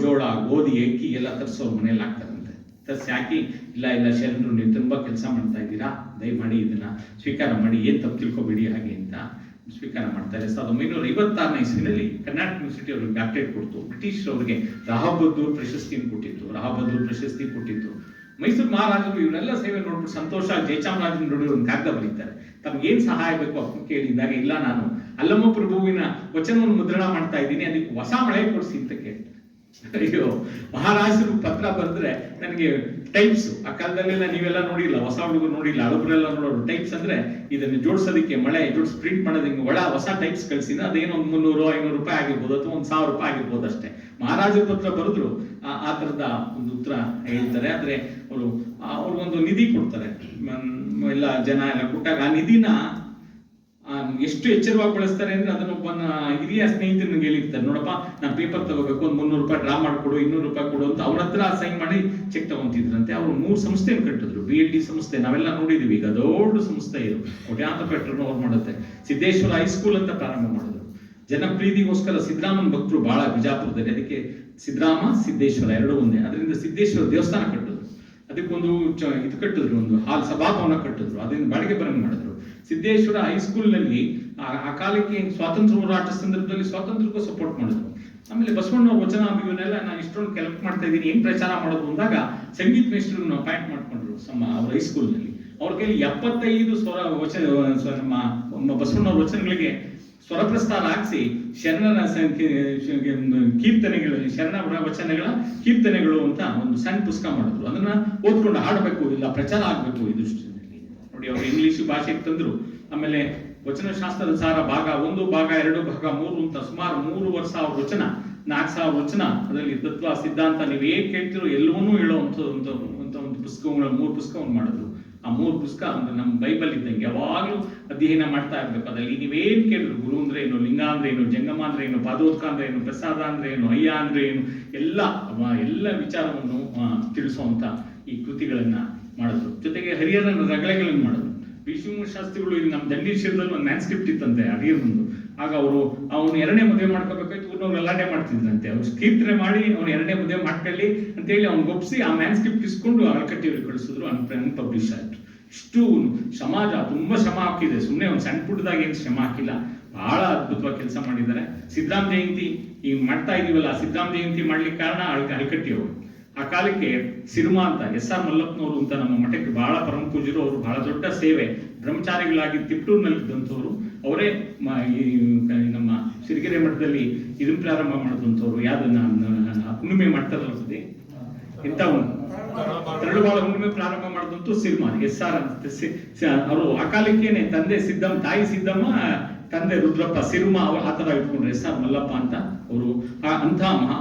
ಜೋಳ, ಗೋಧಿ, ಅಕ್ಕಿ ಎಲ್ಲ ತರಿಸೋರು ಮನೆಯಲ್ಲಿ ಹಾಕ್ತಾರಂತೆ. ತರಿಸಿ ಹಾಕಿ ಇಲ್ಲ ಶರಣರು ನೀವು ತುಂಬಾ ಕೆಲಸ ಮಾಡ್ತಾ ಇದ್ದೀರಾ, ದಯಮಾಡಿ ಇದನ್ನ ಸ್ವೀಕಾರ ಮಾಡಿ, ಏನ್ ತಪ್ಪು ತಿಳ್ಕೊಬೇಡಿ ಹಾಗೆ ಅಂತ ಸ್ವೀಕಾರ ಮಾಡ್ತಾರೆ. 1956ನೇ ಇಸ್ವಿನಲ್ಲಿ ಕರ್ನಾಟಕ ಯೂನಿವರ್ಸಿಟಿ ಅವ್ರಿಗೆ ಡಾಕ್ಟರೇಟ್ ಕೊಡ್ತು. ಬ್ರಿಟಿಷ್ ಅವರಿಗೆ ರಾಹಬಹದ್ದೂರ್ ಪ್ರಶಸ್ತಿಯನ್ನು ಕೊಟ್ಟಿತ್ತು. ಮೈಸೂರು ಮಹಾರಾಜರು ಇವರೆಲ್ಲ ಸೇವೆ ನೋಡ್ಬಿಟ್ಟು ಸಂತೋಷ ಜಯಚಾಮರಾಜನ ನೋಡಿ ಒಂದು ಕಾಗದ ಬರೀತಾರೆ. ತಮ್ಗೆ ಏನ್ ಸಹಾಯ ಬೇಕು ಅಪ್ಪ ಕೇಳಿದಾಗ, ಇಲ್ಲ ನಾನು ಅಲ್ಲಮ್ಮ ಪ್ರಭುವಿನ ವಚನವನ್ನು ಮುದ್ರಣ ಮಾಡ್ತಾ ಇದ್ದೀನಿ, ಅದಕ್ಕೆ ಹೊಸ ಮಳೆ ಕೊಡಿಸಿ ಅಂತ ಕೇಳಿ. ಅಯ್ಯೋ, ಮಹಾರಾಜರು ಪತ್ರ ಬರೆದ್ರೆ ನನಗೆ ಟೈಪ್ಸ್, ಆ ಕಾಲದಲ್ಲೆಲ್ಲ ನೀವೆಲ್ಲ ನೋಡಿಲ್ಲ, ಹೊಸ ಹುಡುಗರು ನೋಡಿಲ್ಲ, ಹಳಬರೆಲ್ಲ ನೋಡೋರು. ಟೈಪ್ಸ್ ಅಂದ್ರೆ ಇದನ್ನು ಜೋಡಿಸೋದಕ್ಕೆ ಜೋಡಿಸಿ ಪ್ರಿಂಟ್ ಮಾಡೋದಕ್ಕೆ ಹೊಸ ಟೈಪ್ಸ್ ಕಳಿಸಿದ್ರೆ ಅದೇನೋ 300-500 ರೂಪಾಯಿ ಆಗಿರ್ಬೋದು, ಅಥವಾ 1000 ರೂಪಾಯಿ ಆಗಿರ್ಬೋದು ಅಷ್ಟೇ. ಮಹಾರಾಜರ ಪತ್ರ ಬರೆದ್ರು ಆ ತರದ ಒಂದು ಉತ್ತರ ಹೇಳ್ತಾರೆ. ಆದ್ರೆ ಅವ್ರಿಗೊಂದು ನಿಧಿ ಕೊಡ್ತಾರೆ. ಎಲ್ಲ ಜನ ಎಲ್ಲ ಕೊಟ್ಟಾಗ ಆ ನಿಧಿನ ಎಷ್ಟು ಎಚ್ಚರವಾಗಿ ಬಳಸ್ತಾರೆ ಅಂದ್ರೆ, ಅದನ್ನೊಬ್ಬನ ಹಿರಿಯ ಸ್ನೇಹಿತನಿಗೆ ಹೇಳಿರ್ತಾರೆ, ನೋಡಪ್ಪ ನಾನು ಪೇಪರ್ ತಗೋಬೇಕು, ಒಂದು 300 ರೂಪಾಯಿ ಡ್ರಾ ಮಾಡ್ಕೊಡು, 200 ರೂಪಾಯಿ ಕೊಡು ಅಂತ ಅವ್ರ ಹತ್ರ ಸೈನ್ ಮಾಡಿ ಚೆಕ್ ತಗೊಂತಿದ್ರಂತೆ. ಅವ್ರು 3 ಸಂಸ್ಥೆಯನ್ನು ಕಟ್ಟಿದ್ರು. BLD ಸಂಸ್ಥೆ ನಾವೆಲ್ಲ ನೋಡಿದೀವಿ, ಈಗ ದೊಡ್ಡ ಸಂಸ್ಥೆ ಇದು, ಕೋಟ್ಯಾಂತರ ಟರ್ನ್ ಓವರ್ ಮಾಡುತ್ತೆ. ಸಿದ್ದೇಶ್ವರ ಹೈಸ್ಕೂಲ್ ಅಂತ ಪ್ರಾರಂಭ ಮಾಡಿದ್ರು. ಜನಪ್ರೀತಿಗೋಸ್ಕರ ಸಿದ್ದರಾಮನ ಭಕ್ತರು ಬಹಳ ಬಿಜಾಪುರದಲ್ಲಿ, ಅದಕ್ಕೆ ಸಿದ್ದರಾಮ ಸಿದ್ದೇಶ್ವರ ಎರಡು ಒಂದೇ. ಅದರಿಂದ ಸಿದ್ದೇಶ್ವರ ದೇವಸ್ಥಾನ ಕಟ್ಟಿದ್ರು. ಅದಕ್ಕೊಂದು ಇದು ಕಟ್ಟಿದ್ರು, ಒಂದು ಹಾಲ್ ಸಭಾಭವನ ಕಟ್ಟಿದ್ರು. ಅದರಿಂದ ಬಾಡಿಗೆ ಬರಂಗ್ ಮಾಡಿದ್ರು. ಸಿದ್ದೇಶ್ವರ ಹೈಸ್ಕೂಲ್ ನಲ್ಲಿ ಆ ಕಾಲಕ್ಕೆ ಸ್ವಾತಂತ್ರ್ಯ ಹೋರಾಟ ಸಂದರ್ಭದಲ್ಲಿ ಸ್ವಾತಂತ್ರ್ಯಕ್ಕೂ ಸಪೋರ್ಟ್ ಮಾಡಿದ್ರು. ಆಮೇಲೆ ಬಸವಣ್ಣ ವಚನ ಇವನ್ನೆಲ್ಲ ನಾನು ಇಷ್ಟೊಂದು ಕೆಲಸ ಮಾಡ್ತಾ ಇದ್ದೀನಿ, ಏನ್ ಪ್ರಚಾರ ಮಾಡೋದು ಅಂದಾಗ ಸಂಗೀತ ಮೇಷ್ಟ್ರನ್ನ ಅಪಾಯಿಂಟ್ ಮಾಡ್ಕೊಂಡ್ರು ಅವ್ರ ಹೈಸ್ಕೂಲ್ ನಲ್ಲಿ. ಅವ್ರ ಕೈಲಿ 75 ನಮ್ಮ ಬಸವಣ್ಣ ವಚನಗಳಿಗೆ ಸ್ವರಪ್ರಸ್ಥಾನ ಹಾಕಿಸಿ ಶರಣರ ಕೀರ್ತನೆಗಳು, ಶರಣ ವಚನಗಳ ಕೀರ್ತನೆಗಳು ಅಂತ ಒಂದು ಸಣ್ಣ ಪುಸ್ತಕ ಮಾಡಿದ್ರು. ಅದನ್ನ ಓದ್ಕೊಂಡು ಹಾಡಬೇಕು, ಇಲ್ಲ ಪ್ರಚಾರ ಆಗ್ಬೇಕು ಈ ದೃಷ್ಟಿಯಲ್ಲಿ. ನೋಡಿ, ಅವರು ಇಂಗ್ಲಿಷ್ ಭಾಷೆಗೆ ತಂದ್ರು. ಆಮೇಲೆ ವಚನಶಾಸ್ತ್ರದ ಸಾರ ಭಾಗ 1, ಭಾಗ 2, ಭಾಗ 3 ಅಂತ ಸುಮಾರು 3,000 ವಚನ, 4,000 ವಚನ, ಅದರಲ್ಲಿ ತತ್ವ ಸಿದ್ಧಾಂತ ನೀವು ಹೇಗೆ ಕೇಳ್ತಿರೋ ಎಲ್ಲವನ್ನೂ ಹೇಳುವಂತ ಒಂದು ಪುಸ್ತಕಗಳು 3 ಪುಸ್ತಕವನ್ನು ಮಾಡಿದ್ರು. ಆ 3 ಪುಸ್ತಕ ಅಂದ್ರೆ ನಮ್ಮ ಬೈಬಲ್ ಇದ್ದಂಗೆ ಯಾವಾಗ್ಲೂ ಅಧ್ಯಯನ ಮಾಡ್ತಾ ಇರ್ಬೇಕು. ಅದ್ರಲ್ಲಿ ನೀವೇನ್ ಕೇಳಿದ್ರು, ಗುರು ಅಂದ್ರೆ ಏನು, ಲಿಂಗ ಅಂದ್ರೆ ಏನು, ಜಂಗಮ ಅಂದ್ರೆ ಏನು, ಪಾದೋದಕ ಅಂದ್ರೆ ಏನು, ಪ್ರಸಾದ ಅಂದ್ರೆ ಏನು, ಅಯ್ಯ ಅಂದ್ರೆ ಏನು, ಎಲ್ಲ ವಿಚಾರವನ್ನು ತಿಳಿಸುವಂತ ಈ ಕೃತಿಗಳನ್ನ ಮಾಡಿದ್ರು. ಜೊತೆಗೆ ಹರಿಹರನ ರಗಳೆಗಳನ್ನು ಮಾಡಿದ್ರು. ವಿಶ್ವ ಶಾಸ್ತ್ರಿಗಳು ಈಗ ನಮ್ಮ ದಂಡೀಶ್ವರದಲ್ಲಿ ಒಂದು ಮ್ಯಾನ್ಸ್ಕ್ರಿಪ್ಟ್ ಇತ್ತಂತೆ ಹರಿಹರನೊಂದು. ಆಗ ಅವನು 2ನೇ ಮದುವೆ ಮಾಡ್ಕೋಬೇಕಾಯ್ತು, ಊರಿನವ್ರು ಗಲಾಟೆ ಮಾಡ್ತಿದ್ರಂತೆ. ಅವ್ರು ಕೀರ್ತನೆ ಮಾಡಿ ಅವ್ನು 2ನೇ ಮದುವೆ ಮಾಡ್ಕೊಳ್ಳಿ ಅಂತೇಳಿ ಅವ್ನಿಗೆ ಒಪ್ಪಿಸಿ ಆ ಮ್ಯಾನ್ಸ್ಕ್ರಿಪ್ಟ್ ಇಸ್ಕೊಂಡು ಅಳಕಟ್ಟಿಯವ್ರಿಗೆ ಕಳಿಸಿದ್ರು. ಪಬ್ಲಿಷ್ ಆಯ್ತು. ಇಷ್ಟು ಸಮಾಜ ತುಂಬಾ ಶ್ರಮ ಹಾಕಿದೆ, ಸುಮ್ಮನೆ ಒಂದು ಸಣ್ಣ ಪುಟ್ಟದಾಗ ಏನು ಶ್ರಮ ಹಾಕಿಲ್ಲ, ಬಹಳ ಅದ್ಭುತವಾಗಿ ಕೆಲಸ ಮಾಡಿದ್ದಾರೆ. ಸಿದ್ದರಾಮ ಜಯಂತಿ ಈಗ ಮಾಡ್ತಾ ಇದೀವಲ್ಲ, ಸಿದ್ದರಾಮ ಜಯಂತಿ ಮಾಡ್ಲಿಕ್ಕೆ ಕಾರಣ ಅಳಕಟ್ಟಿಯವರು. ಆ ಕಾಲಕ್ಕೆ ಸಿನಿಮಾ ಅಂತ SR ಮಲ್ಲಪ್ಪನವರು ಅಂತ ನಮ್ಮ ಮಠಕ್ಕೆ ಬಹಳ ಪರಮ ಪೂಜ್ಯರು. ಅವರು ಬಹಳ ದೊಡ್ಡ ಸೇವೆ, ಬ್ರಹ್ಮಚಾರಿಗಳಾಗಿ ತಿಪ್ಟೂರಿನಲ್ಲಿದ್ದಂಥವ್ರು. ಅವರೇ ನಮ್ಮ ಸಿರಿಗೆರೆ ಮಠದಲ್ಲಿ ಇದನ್ನ ಪ್ರಾರಂಭ ಮಾಡಿದಂಥವ್ರು. ಯಾವ್ದನ್ನ ಹುಣ್ಣಿಮೆ ಮಾಡ್ತಾರಲ್ಲ ಸುದ್ದಿ, ಇಂಥ ತರಳುಬಾಳ ಹುಣ್ಣಿಮೆ ಪ್ರಾರಂಭ ಮಾಡಿದಂತೂ ಸಿನಿಮಾ SR ಅಂತ. ಅವರು ಆ ಕಾಲಕ್ಕೇನೆ ತಂದೆ ಸಿದ್ದಮ್ಮ, ತಾಯಿ ಸಿದ್ದಮ್ಮ, ತಂದೆ ರುದ್ರಪ್ಪ, ಸಿನಿಮ ಆ ತರ ಇಟ್ಕೊಂಡ್ರು SR ಮಲ್ಲಪ್ಪ ಅಂತ. ಅವರು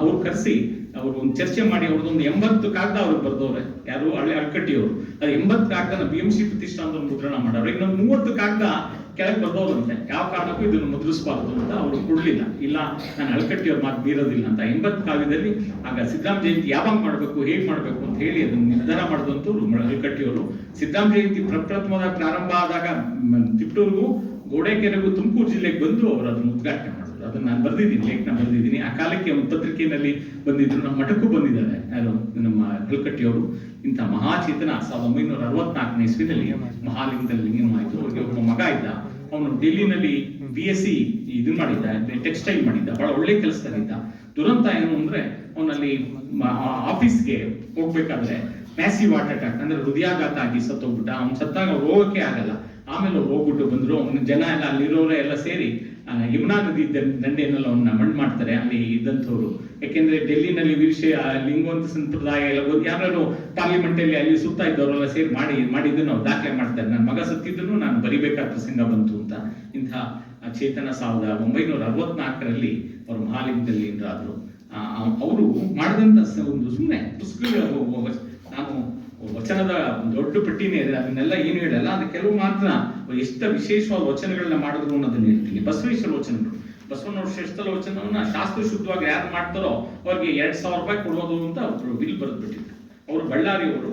ಅವ್ರು ಕರೆಸಿ ಅವರು ಒಂದು ಚರ್ಚೆ ಮಾಡಿ ಅವ್ರದ್ದೊಂದು 80 ಕಾಗದ ಅವ್ರಿಗೆ ಬರ್ದವ್ರೆ. ಯಾರು ಅಳಕಟ್ಟಿಯವರು. ಅದು 80 ಕಾಗದನ BMC ಪ್ರತಿಷ್ಠಾನದ ಮುದ್ರಣ ಮಾಡೋರು. ಇನ್ನೊಂದು 30 ಕಾಗದ ಕೆಳಗೆ ಬರ್ದವ್ರಂತೆ. ಯಾವ ಕಾರಣಕ್ಕೂ ಇದನ್ನು ಮುದ್ರಿಸಬಾರ್ದು ಅಂತ ಅವರು ಕೊಡ್ಲಿಲ್ಲ. ಇಲ್ಲ, ನಾನು ಅಳಕಟ್ಟಿಯವ್ರ ಮಾತು ಬೀರೋದಿಲ್ಲ ಅಂತ 80 ಕಾವ್ಯದಲ್ಲಿ. ಆಗ ಸಿದ್ದರಾಮ ಜಯಂತಿ ಯಾವಾಗ ಮಾಡ್ಬೇಕು, ಹೇಗ್ ಮಾಡ್ಬೇಕು ಅಂತ ಹೇಳಿ ಅದನ್ನು ನಿರ್ಧಾರ ಮಾಡಿದಂತವ್ರು ಅಳಕಟ್ಟಿಯವರು. ಸಿದ್ದರಾಮ ಜಯಂತಿ ಪ್ರಪ್ರಥಮವಾಗಿ ಪ್ರಾರಂಭ ಆದಾಗ ತಿಪ್ಟೂರಿಗೂ ಗೋಡೆಕೆರೆಗೂ ತುಮಕೂರು ಜಿಲ್ಲೆಗೆ ಬಂದು ಅವರು ಅದನ್ನು ಉದ್ಘಾಟನೆ ಮಾಡಿದ್ರು. ಅದನ್ನ ನಾನು ಬರ್ದಿದ್ದೀನಿ, ಲೇಖನ ಬರ್ದಿದ್ದೀನಿ. ಆ ಕಾಲಕ್ಕೆ ಒಂದು ಪತ್ರಿಕೆಯಲ್ಲಿ ಬಂದಿದ್ರು, ನಮ್ಮ ಮಠಕ್ಕೂ ಬಂದಿದ್ದಾರೆ ಯಾರು, ನಮ್ಮ ಅಳಕಟ್ಟಿಯವರು. ಇಂಥ ಮಹಾಚೇತನ 1964ನೇ ಇಸ್ವಿನಲ್ಲಿ ಮಹಾಲಿಂಗದಲ್ಲಿ ಲೀನವಾಯಿತು. ಅವ್ರಿಗೆ ಒಬ್ಬ ಮಗ ಇದ್ದ, ಅವನು ಡೆಲ್ಲಿನಲ್ಲಿ BSc ಇದನ್ನ ಮಾಡಿದ್ದ, ಟೆಕ್ಸ್ಟೈಲ್ ಮಾಡಿದ್ದ, ಬಹಳ ಒಳ್ಳೆ ಕೆಲಸದಲ್ಲಿದ್ದ. ದುರಂತ ಏನು ಅಂದ್ರೆ ಅವನಲ್ಲಿ ಆಫೀಸ್ಗೆ ಹೋಗ್ಬೇಕಾದ್ರೆ ಮ್ಯಾಸಿವ್ ಹಾರ್ಟ್ ಅಟ್ಯಾಕ್ ಅಂದ್ರೆ ಹೃದಯಾಘಾತ ಆಗಿ ಸತ್ತೋಗ್ಬಿಟ್ಟ. ಅವ್ನು ಸತ್ತಾಗ ಹೋಗಕ್ಕೆ ಆಗಲ್ಲ. ಆಮೇಲೆ ಅವ್ರು ಹೋಗ್ಬಿಟ್ಟು ಬಂದ್ರು. ಅವನ ಜನ ಎಲ್ಲ ಅಲ್ಲಿರೋರೆ ಎಲ್ಲ ಸೇರಿ ಯಮುನಾ ನದಿ ದಂಡೆಯನ್ನೆಲ್ಲ ಅವನ್ನ ಮಣ್ಣು ಮಾಡ್ತಾರೆ ಅಲ್ಲಿ ಇದ್ದಂಥವ್ರು. ಯಾಕೆಂದ್ರೆ ಡೆಲ್ಲಿನಲ್ಲಿ ವೀರಶೈವ ಲಿಂಗೋಂತ ಸಂಪ್ರದಾಯ ಎಲ್ಲ ಯಾರು ಪಾರ್ಲಿಮೆಂಟ್ ಅಲ್ಲಿ ಸುತ್ತಾ ಇದ್ದವರೆಲ್ಲ ಸೇರಿ ಮಾಡಿದ್ದನ್ನು ಅವ್ರು ದಾಖಲೆ ಮಾಡ್ತಾರೆ. ನನ್ನ ಮಗ ಸತ್ತಿದ್ದನ್ನು ನಾನು ಬರಿಬೇಕಾದ ಪ್ರಸಂಗ ಬಂತು ಅಂತ. ಇಂಥ ಚೇತನ 1964ರಲ್ಲಿ ಅವರು ಮಹಾಲಿಂಗದಲ್ಲಿ ಆದ್ರು. ಅವರು ಮಾಡಿದಂತ ಒಂದು ಸುಮ್ಮನೆ ಪುಸ್ತಕಗಳು, ನಾನು ವಚನದ ದೊಡ್ಡ ಪಟ್ಟಿನೇ ಇದೆ, ಅದನ್ನೆಲ್ಲ ಏನು ಹೇಳಲ್ಲ. ಅದು ಕೆಲವು ಮಾತ್ರ ಎಷ್ಟು ವಿಶೇಷವಾದ ವಚನಗಳನ್ನ ಮಾಡಿದ್ರು ಅನ್ನೋದನ್ನ ಹೇಳ್ತೀನಿ. ಬಸವೇಶ್ವರ ವಚನಗಳು, ಬಸವಣ್ಣವ್ರ ಶ್ರೇಷ್ಠ ವಚನವನ್ನ ಶಾಸ್ತ್ರ ಶುದ್ಧವಾಗಿ ಯಾರು ಮಾಡ್ತಾರೋ ಅವ್ರಿಗೆ 2,000 ರೂಪಾಯಿ ಕೊಡೋದು ಅಂತ ಅವರು ಬಿಲ್ ಬರೆದ್ಬಿಟ್ಟಿದ್ರು. ಅವರು ಬಳ್ಳಾರಿಯವರು,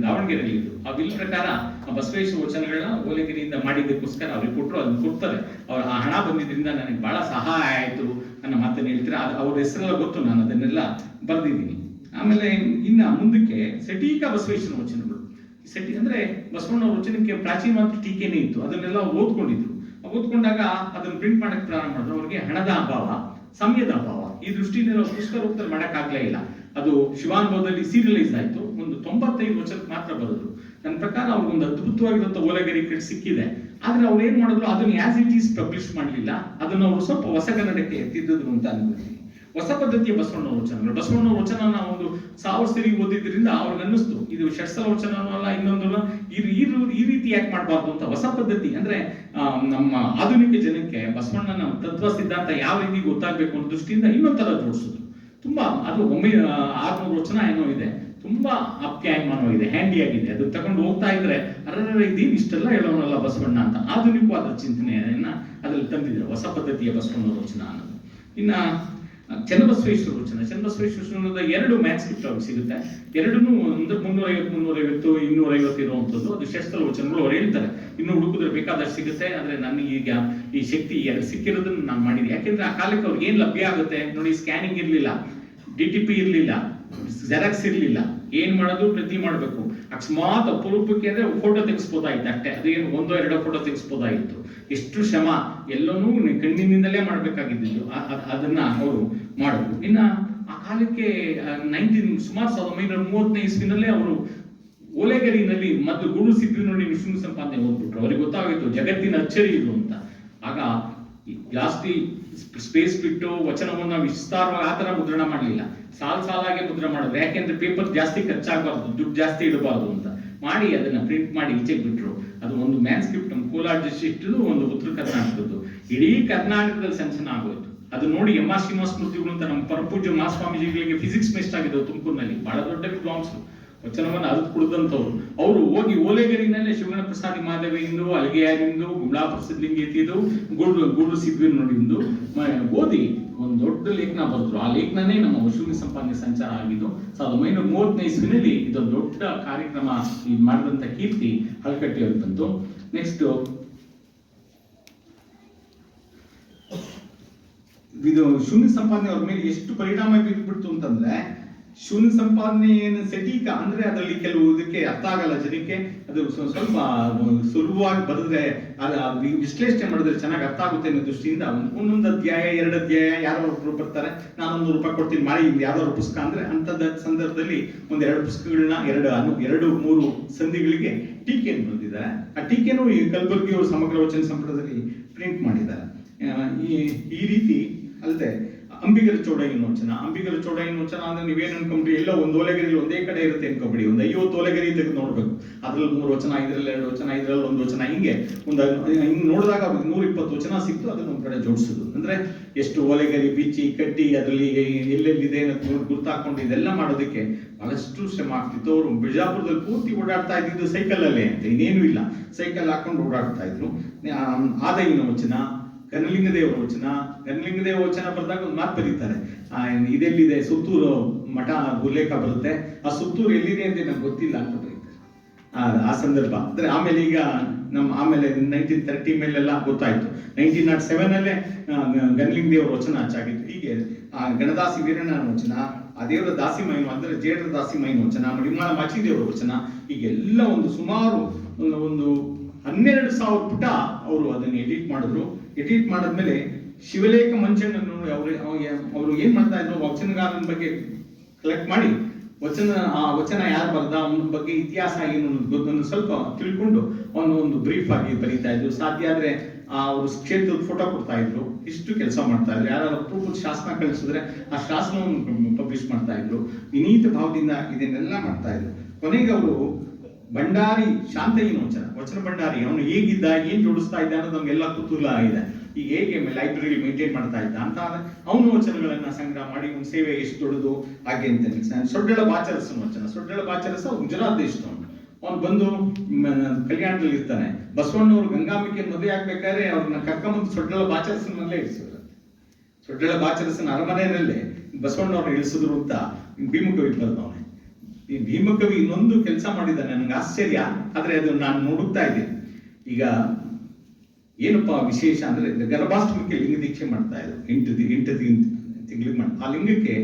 ದಾವಣಗೆರೆಯಲ್ಲಿ ಇದ್ರು. ಆ ಬಿಲ್ ಪ್ರಕಾರ ಆ ಬಸವೇಶ್ವರ ವಚನಗಳನ್ನ ಓಲೆಗಿರಿಯಿಂದ ಮಾಡಿದ್ದಕ್ಕೋಸ್ಕರ ಅವ್ರಿಗೆ ಕೊಟ್ಟರು, ಅದನ್ನ ಕೊಡ್ತಾರೆ. ಅವ್ರ ಆ ಹಣ ಬಂದಿದ್ರಿಂದ ನನಗೆ ಬಹಳ ಸಹಾಯ ಆಯ್ತು ನನ್ನ ಮಾತನ್ನು ಹೇಳ್ತಾರೆ. ಅವ್ರ ಹೆಸರೆಲ್ಲ ಗೊತ್ತು, ನಾನು ಅದನ್ನೆಲ್ಲ ಬರ್ದಿದ್ದೀನಿ. ಆಮೇಲೆ ಇನ್ನ ಮುಂದಕ್ಕೆ ಸಟೀಕ ಬಸವೇಶ್ವರ ವಚನಗಳು. ಸಟಿ ಅಂದ್ರೆ ಬಸವಣ್ಣವ್ರ ವಚನಕ್ಕೆ ಪ್ರಾಚೀನವಾದ ಟೀಕೆನೇ ಇತ್ತು, ಅದನ್ನೆಲ್ಲ ಓದ್ಕೊಂಡಿದ್ರು. ಓದ್ಕೊಂಡಾಗ ಅದನ್ನ ಪ್ರಿಂಟ್ ಮಾಡಕ್ ಪ್ರಾರಂಭ ಮಾಡಿದ್ರು. ಅವ್ರಿಗೆ ಹಣದ ಅಭಾವ, ಸಮಯದ ಅಭಾವ, ಈ ದೃಷ್ಟಿಯಿಂದ ಪುಸ್ತಕ ರೂಪದಲ್ಲಿ ಮಾಡಕ್ಕಾಗ್ಲೇ ಇಲ್ಲ. ಅದು ಶಿವಾನುಭವದಲ್ಲಿ ಸೀರಿಯಲೈಸ್ ಆಯ್ತು. ಒಂದು 95 ವಚನಕ್ಕೆ ಮಾತ್ರ ಬರೆದ್ರು. ನನ್ನ ಪ್ರಕಾರ ಅವ್ರಿಗೊಂದು ಅದ್ಭುತವಾಗಿರುವಂತ ಓಲೆಗರಿ ಸಿಕ್ಕಿದೆ. ಆದ್ರೆ ಅವ್ರು ಏನ್ ಮಾಡಿದ್ರು, ಅದನ್ನ ಆಸ್ ಇಟ್ ಈಸ್ ಪಬ್ಲಿಷ್ ಮಾಡ್ಲಿಲ್ಲ. ಅದನ್ನ ಅವರು ಸ್ವಲ್ಪ ಹೊಸ ಕನ್ನಡಕ್ಕೆ ಎತ್ತಿದ್ರು ಅಂತ ಅನ್ಕೊಳ್ತೀನಿ. ಹೊಸ ಪದ್ಧತಿಯ ಬಸವಣ್ಣವ್ರ ವಚನಗಳು. ಬಸವಣ್ಣವ್ರ ವಚನ ಒಂದು 1000 ಸರಿ ಓದಿದ್ರಿಂದ ಅವ್ರಿಗೆ ಅನ್ನಿಸ್ತು ಇದು ಷಟ್ಸಲ ವಚನನೂ ಅಲ್ಲ, ಇನ್ನೊಂದು ಈ ರೀತಿ ಯಾಕೆ ಮಾಡಬಾರ್ದು ಅಂತ. ಹೊಸ ಪದ್ಧತಿ ಅಂದ್ರೆ ನಮ್ಮ ಆಧುನಿಕ ಜನಕ್ಕೆ ಬಸವಣ್ಣನ ತತ್ವ ಸಿದ್ಧಾಂತ ಯಾವ ರೀತಿ ಗೊತ್ತಾಗ್ಬೇಕು ಅನ್ನೋ ದೃಷ್ಟಿಯಿಂದ ಇನ್ನೊಂದರ ಜೋಡಿಸಿದ್ರು. ತುಂಬಾ ಅದು 600 ವಚನ ಏನೋ ಇದೆ, ತುಂಬಾ ಆಪ್ಯಾಯಮಾನವಾಗಿದೆ, ಹ್ಯಾಂಡಿ ಆಗಿದೆ. ಅದು ತಗೊಂಡು ಹೋಗ್ತಾ ಇದ್ರೆ ಇದೇನು ಇಷ್ಟೆಲ್ಲ ಹೇಳೋನಲ್ಲ ಬಸವಣ್ಣ ಅಂತ ಆಧುನಿಕವಾದ ಚಿಂತನೆಯನ್ನ ಅದ್ರಲ್ಲಿ ತಂದಿದ್ರು. ಹೊಸ ಪದ್ಧತಿಯ ಬಸವಣ್ಣವ್ರ ವಚನ ಅನ್ನೋದು. ಇನ್ನ ಚನ್ನಬಸವೇಶ್ವರ ವಚನ, ಚನ್ನಬಸವೇಶ್ವರದ 2 ಮ್ಯಾನ್ಸ್ಕ್ರಿಪ್ಟ್ ಅವ್ರಿಗೆ ಸಿಗುತ್ತೆ. ಎರಡನ್ನೂ ಅಂದ್ರೆ 350, 250 ಇರುವಂತದ್ದು. ಅದು ಷಟ್ಸ್ಥಲ ವಚನಗಳು ಅವ್ರು ಹೇಳ್ತಾರೆ. ಇನ್ನು ಹುಡುಕಿದ್ರೆ ಬೇಕಾದಷ್ಟು ಸಿಗುತ್ತೆ. ಆದ್ರೆ ನನಗೆ ಈಗ ಈ ಶಕ್ತಿ 2 ಸಿಕ್ಕಿರೋದನ್ನ ನಾನು ಮಾಡಿದೆ. ಯಾಕೆಂದ್ರೆ ಆ ಕಾಲಕ್ಕೆ ಅವ್ರಿಗೆ ಏನ್ ಲಭ್ಯ ಆಗುತ್ತೆ ನೋಡಿ, ಸ್ಕ್ಯಾನಿಂಗ್ ಇರ್ಲಿಲ್ಲ, DTP ಇರ್ಲಿಲ್ಲ, ಜೆರಾಕ್ಸ್ ಇರ್ಲಿಲ್ಲ. ಏನ್ ಮಾಡೋದು, ಪ್ರತಿ ಮಾಡ್ಬೇಕು. ಅಕಸ್ಮಾತ್ ಅಪರೂಪಕ್ಕೆ ಅಂದ್ರೆ ಫೋಟೋ ತೆಗೆಸ್ಬೋದಾಯ್ತು ಅಷ್ಟೇ. ಅದೇನು 1-2 ಫೋಟೋ ತೆಗೆಸ್ಬೋದಾಗಿತ್ತು. ಎಷ್ಟು ಶ್ರಮ, ಎಲ್ಲನೂ ಕಣ್ಣಿನಿಂದಲೇ ಮಾಡ್ಬೇಕಾಗಿದ್ದು ಅದನ್ನ ಅವರು ಮಾಡಿದ್ರು. ಇನ್ನ ಆ ಕಾಲಕ್ಕೆ ಸುಮಾರು 1935 ಇಸ್ವಿನಲ್ಲೇ ಅವರು ಓಲೆಗರಿನಲ್ಲಿ ಮೊದಲು ಗೂಡು ಸಿದ್ದು ನೋಡಿ ವಿಷ್ಣು ಸಂಪಾದನೆ ಓದ್ಬಿಟ್ರು. ಅವ್ರಿಗೆ ಗೊತ್ತಾಗಿತ್ತು ಜಗತ್ತಿನ ಅಚ್ಚರಿ ಇದು ಅಂತ. ಆಗ ಜಾಸ್ತಿ ಸ್ಪೇಸ್ ಬಿಟ್ಟು ವಚನವನ್ನ ವಿಸ್ತಾರವಾಗಿ ಆ ತರ ಮುದ್ರಣ ಮಾಡಲಿಲ್ಲ, ಸಾಲಾಗೆ ಮುದ್ರಣ ಮಾಡೋದು. ಯಾಕೆಂದ್ರೆ ಪೇಪರ್ ಜಾಸ್ತಿ ಖರ್ಚಾಗಬಾರ್ದು, ದುಡ್ಡು ಜಾಸ್ತಿ ಇಡಬಾರ್ದು ಅಂತ ಮಾಡಿ ಅದನ್ನ ಪ್ರಿಂಟ್ ಮಾಡಿ ಈಚೆಗೆ ಬಿಟ್ರು. ಅದು ಒಂದು ಮ್ಯಾನ್ಸ್ಕ್ರಿಪ್ಟ್ ನಮ್ಮ ಕೋಲಾರ ಡಿಸ್ಟ್ರಿಕ್ಟ್, ಒಂದು ಉತ್ತರ ಕರ್ನಾಟಕದ್ದು, ಇಡೀ ಕರ್ನಾಟಕದಲ್ಲಿ ಸಂಚನ ಆಗೋಯ್ತು. ಅದು ನೋಡಿ ಎಂ.ಆರ್. ಶ್ರೀನಿವಾಸ ಮೂರ್ತಿಗಳು ಅಂತ ನಮ್ಮ ಪರಮಪೂಜ್ಯ ಮಹಾಸ್ವಾಮೀಜಿಗಳಿಗೆ ಫಿಸಿಕ್ಸ್ ಮೆಸ್ಟ್ ಆಗಿದ್ದು ತುಮಕೂರಿನಲ್ಲಿ, ಬಹಳ ದೊಡ್ಡ ವಿದ್ವಾಂಸರು, ವಚನವನ್ನು ಅರಿತು ಕುಡಿದಂಥವ್ರು. ಅವರು ಹೋಗಿ ಓಲೆಗರಿನಲ್ಲೇ ಶಿವನ ಪ್ರಸಾದಿ ಮಾಧವಿಂದು, ಅಲ್ಗೆಯಾರಿಂದು, ಗುಮ್ಲಾಪುರ ಸಿದ್ಧಲಿಂಗೇತಿದು, ಗೂಡು ಸಿದ್ವಿ ನೋಡಿಂದು ಓದಿ ಒಂದು ದೊಡ್ಡ ಲೇಖನ ಬರೆದ್ರು. ಆ ಲೇಖನನೇ ನಮ್ಮ ವಶೂಲಿ ಸಂಪಾದನೆ ಸಂಚಾರ ಆಗಿದ್ದು 1935 ಇಸ್ವಿನಲ್ಲಿ. ಇದೊಂದು ದೊಡ್ಡ ಕಾರ್ಯಕ್ರಮ ಮಾಡಿದಂತ ಕೀರ್ತಿ ಹಳಕಟ್ಟಿ ಅವ್ರಿಗೆ ಬಂತು. ನೆಕ್ಸ್ಟ್ ಇದು ಶೂನ್ಯ ಸಂಪಾದನೆ ಅವ್ರ ಮೇಲೆ ಎಷ್ಟು ಪರಿಣಾಮ ಬೀರ್ಬಿಡ್ತು ಅಂತಂದ್ರೆ, ಶೂನ್ಯ ಸಂಪಾದನೆ ಏನು ಸಟೀಕ ಅಂದ್ರೆ ಅದರಲ್ಲಿ ಕೆಲವು ಇದಕ್ಕೆ ಅರ್ಥ ಆಗಲ್ಲ ಜನಕ್ಕೆ, ಅದು ಸ್ವಲ್ಪ ಸುಲಭವಾಗಿ ಬರೆದ್ರೆ ವಿಶ್ಲೇಷಣೆ ಮಾಡಿದ್ರೆ ಚೆನ್ನಾಗಿ ಅರ್ಥ ಆಗುತ್ತೆ ಅನ್ನೋ ದೃಷ್ಟಿಯಿಂದ ಒಂದೊಂದು ಅಧ್ಯಾಯ 2 ಅಧ್ಯಾಯ ಯಾರೋ ಒಬ್ರು ಬರ್ತಾರೆ, ನಾನು ₹100 ಕೊಡ್ತೀನಿ ಮಾಡಿ ಯಾವ್ದಾದ್ರು ಪುಸ್ತಕ ಅಂದ್ರೆ ಅಂತದ ಸಂದರ್ಭದಲ್ಲಿ 1-2 ಪುಸ್ತಕಗಳನ್ನ 2-3 ಸಂಧಿಗಳಿಗೆ ಟೀಕೆಯನ್ನು ಬರೆದಿದ್ದಾರೆ. ಆ ಟೀಕೆನೂ ಈ ಕಲಬುರ್ಗಿ ಅವರು ಸಮಗ್ರ ವಚನ ಸಂಪುಟದಲ್ಲಿ ಪ್ರಿಂಟ್ ಮಾಡಿದ್ದಾರೆ. ಈ ರೀತಿ ಅಲ್ಲದೆ ಅಂಬಿಗರ ಚೌಡಯ್ಯನ ವಚನ ಅಂದ್ರೆ ನೀವೇನು ಅನ್ಕೊಂಡ್ರಿ, ಎಲ್ಲ ಒಂದು ಓಲೆಗರಿಲಿ ಒಂದೇ ಕಡೆ ಇರುತ್ತೆ ಅನ್ಕೊಂಬಿಡಿ. ಒಂದು 50 ಓಲೆಗರಿ ತೆಗೆದು ನೋಡ್ಬೇಕು, ಅದ್ರಲ್ಲಿ 3 ವಚನ, ಇದ್ರಲ್ಲಿ 2 ವಚನ, ಇದ್ರಲ್ಲಿ 1 ವಚನ, ಹಿಂಗೆ ಹಿಂಗ್ ನೋಡಿದಾಗ 120 ವಚನ ಸಿಕ್ತು. ಅದನ್ನ ಒಂದ್ ಕಡೆ ಜೋಡಿಸುದು ಅಂದ್ರೆ ಎಷ್ಟು ಓಲೆಗರಿ ಬಿಚ್ಚಿ ಕಟ್ಟಿ ಅದರಲ್ಲಿ ಎಲ್ಲೆಲ್ಲಿದೆ ಗುರ್ತಾಕೊಂಡು ಇದೆಲ್ಲ ಮಾಡೋದಕ್ಕೆ ಬಹಳಷ್ಟು ಶ್ರಮ ಆಗ್ತಿತ್ತು. ಅವರು ಬಿಜಾಪುರದಲ್ಲಿ ಪೂರ್ತಿ ಓಡಾಡ್ತಾ ಇದ್ದಿದ್ದು ಸೈಕಲ್ ಅಲ್ಲೇ ಅಂತ, ಇನ್ನೇನು ಇಲ್ಲ, ಸೈಕಲ್ ಹಾಕೊಂಡು ಓಡಾಡ್ತಾ ಇದ್ರು. ಆದಯ್ಯನ ವಚನ, ಗಣಲಿಂಗದೇವರ ವಚನ ಬರೆದಾಗ ಒಂದು ಮಾತು ಬರೀತಾರೆ, ಇದೆಲ್ಲಿದೆ ಸುತ್ತೂರು ಮಠ ಉಲ್ಲೇಖ ಬರುತ್ತೆ, ಆ ಸುತ್ತೂರು ಎಲ್ಲಿದೆ ಅಂತ ನಂಗೆ ಗೊತ್ತಿಲ್ಲ ಅಂತ ಬರೀತಾರೆ. ಆ ಸಂದರ್ಭ ಅಂದ್ರೆ ಆಮೇಲೆ ಈಗ ಆಮೇಲೆ 1930 ಮೇಲೆಲ್ಲ ಗೊತ್ತಾಯ್ತು. 1907 ಅಲ್ಲೇ ಗಣಲಿಂಗದೇವರ ವಚನ ಅಚ್ಚಾಗಿತ್ತು. ಹೀಗೆ ಗಣದಾಸಿ ವೀರಣ್ಣನ ವಚನ, ಆ ದೇವರ ದಾಸಿಮೈನು ಅಂದ್ರೆ ಜೇಡರ ದಾಸಿಮೈನು ವಚನ, ಮಡಿಮಾಳ ಮಾಚಿದೇವರ ವಚನ, ಹೀಗೆಲ್ಲ ಒಂದು ಸುಮಾರು ಒಂದು 12,000 ಪುಟ ಅವರು ಅದನ್ನು ಎಡಿಟ್ ಮಾಡಿದ್ರು. ಎಡಿಟ್ ಮಾಡಿದ್ಮೇಲೆ ಶಿವಲೇಖ ಮಂಚಣ್ಣನ್ನು ಅವರು ಏನ್ ಮಾಡ್ತಾ ಇದ್ರು, ವಚನಗಾರನ ಬಗ್ಗೆ ಕಲೆಕ್ಟ್ ಮಾಡಿ ಆ ವಚನ ಯಾರು ಬರ್ದ, ಅವನ ಬಗ್ಗೆ ಇತಿಹಾಸ ಏನು ಅನ್ನೋದು ಸ್ವಲ್ಪ ತಿಳ್ಕೊಂಡು ಅವನು ಒಂದು ಬ್ರೀಫ್ ಆಗಿ ಬರೀತಾ ಇದ್ರು. ಸಾಧ್ಯ ಆದ್ರೆ ಅವರು ಕ್ಷೇತ್ರದ ಫೋಟೋ ಕೊಡ್ತಾ ಇದ್ರು. ಇಷ್ಟು ಕೆಲಸ ಮಾಡ್ತಾ ಇದ್ರು. ಯಾರು ಅಪರೂಪದ ಶಾಸನ ಕಳಿಸಿದ್ರೆ ಆ ಶಾಸನವನ್ನು ಪಬ್ಲಿಷ್ ಮಾಡ್ತಾ ಇದ್ರು. ವಿನೀತ ಭಾವದಿಂದ ಇದನ್ನೆಲ್ಲ ಮಾಡ್ತಾ ಇದ್ರು. ಕೊನೆಗೆ ಅವರು ಭಂಡಾರಿ ಶಾಂತಯ್ಯನ ವಚನ ಭಂಡಾರಿ, ಅವನು ಹೇಗಿದ್ದ, ಏನ್ ಜೋಡಿಸ್ತಾ ಇದ್ದ ಅನ್ನೋದು ನಮ್ಗೆಲ್ಲ ಕುತೂಹಲ ಆಗಿದೆ. ಈಗ ಹೇಗೆ ಲೈಬ್ರರಿ ಮೇಂಟೈನ್ ಮಾಡ್ತಾ ಇದ್ದ ಅಂತ ಅವನ ವಚನಗಳನ್ನ ಸಂಗ್ರಹ ಮಾಡಿ ಒಂದು ಸೇವೆ ಎಷ್ಟು ದೊಡ್ಡದು ಹಾಗೆ ಅಂತ. ಸೊಡ್ಡಳ ಬಾಚರಸನ ವಚನ, ಸೊಡ್ಡಳ ಬಾಚರಸ ಗುಜರಾತ್ ದೇಶದವನು. ಅವನು ಬಂದು ಕಲ್ಯಾಣದಲ್ಲಿ ಇರ್ತಾನೆ. ಬಸವಣ್ಣವರು ಗಂಗಾಂಬಿಕೆ ಮದುವೆ ಆಗ್ಬೇಕಾದ್ರೆ ಅವ್ರನ್ನ ಕರ್ಕೊಂಬಂದು ಸೊಡ್ಡಳ ಬಾಚರಸನಲ್ಲೇ ಇಳಿಸಿದ್ರು. ಸೊಡ್ಡಳ ಬಾಚರಸನ ಅರಮನೆಯಲ್ಲೇ ಬಸವಣ್ಣವ್ರನ್ನ ಇಳಿಸಿದ್ರು ಅಂತ ಭೀಮಕವಿ ಬರ್ದವನೆ. ಈ ಭೀಮಕವಿ ಇನ್ನೊಂದು ಕೆಲಸ ಮಾಡಿದ್ದಾನೆ, ನನಗೆ ಆಶ್ಚರ್ಯ, ಆದ್ರೆ ಅದು ನಾನು ನೋಡುತ್ತಾ ಇದ್ದೀನಿ. ಈಗ ಏನಪ್ಪಾ ವಿಶೇಷ ಅಂದ್ರೆ ಗರ್ಭಾಷ್ಟಮಕ್ಕೆ ಲಿಂಗ ದೀಕ್ಷೆ ಮಾಡ್ತಾ ಇದ್ರು. 8 ತಿಂಗಳಿಗೆ ಮಾಡಿ ಆ ಲಿಂಗಕ್ಕೆ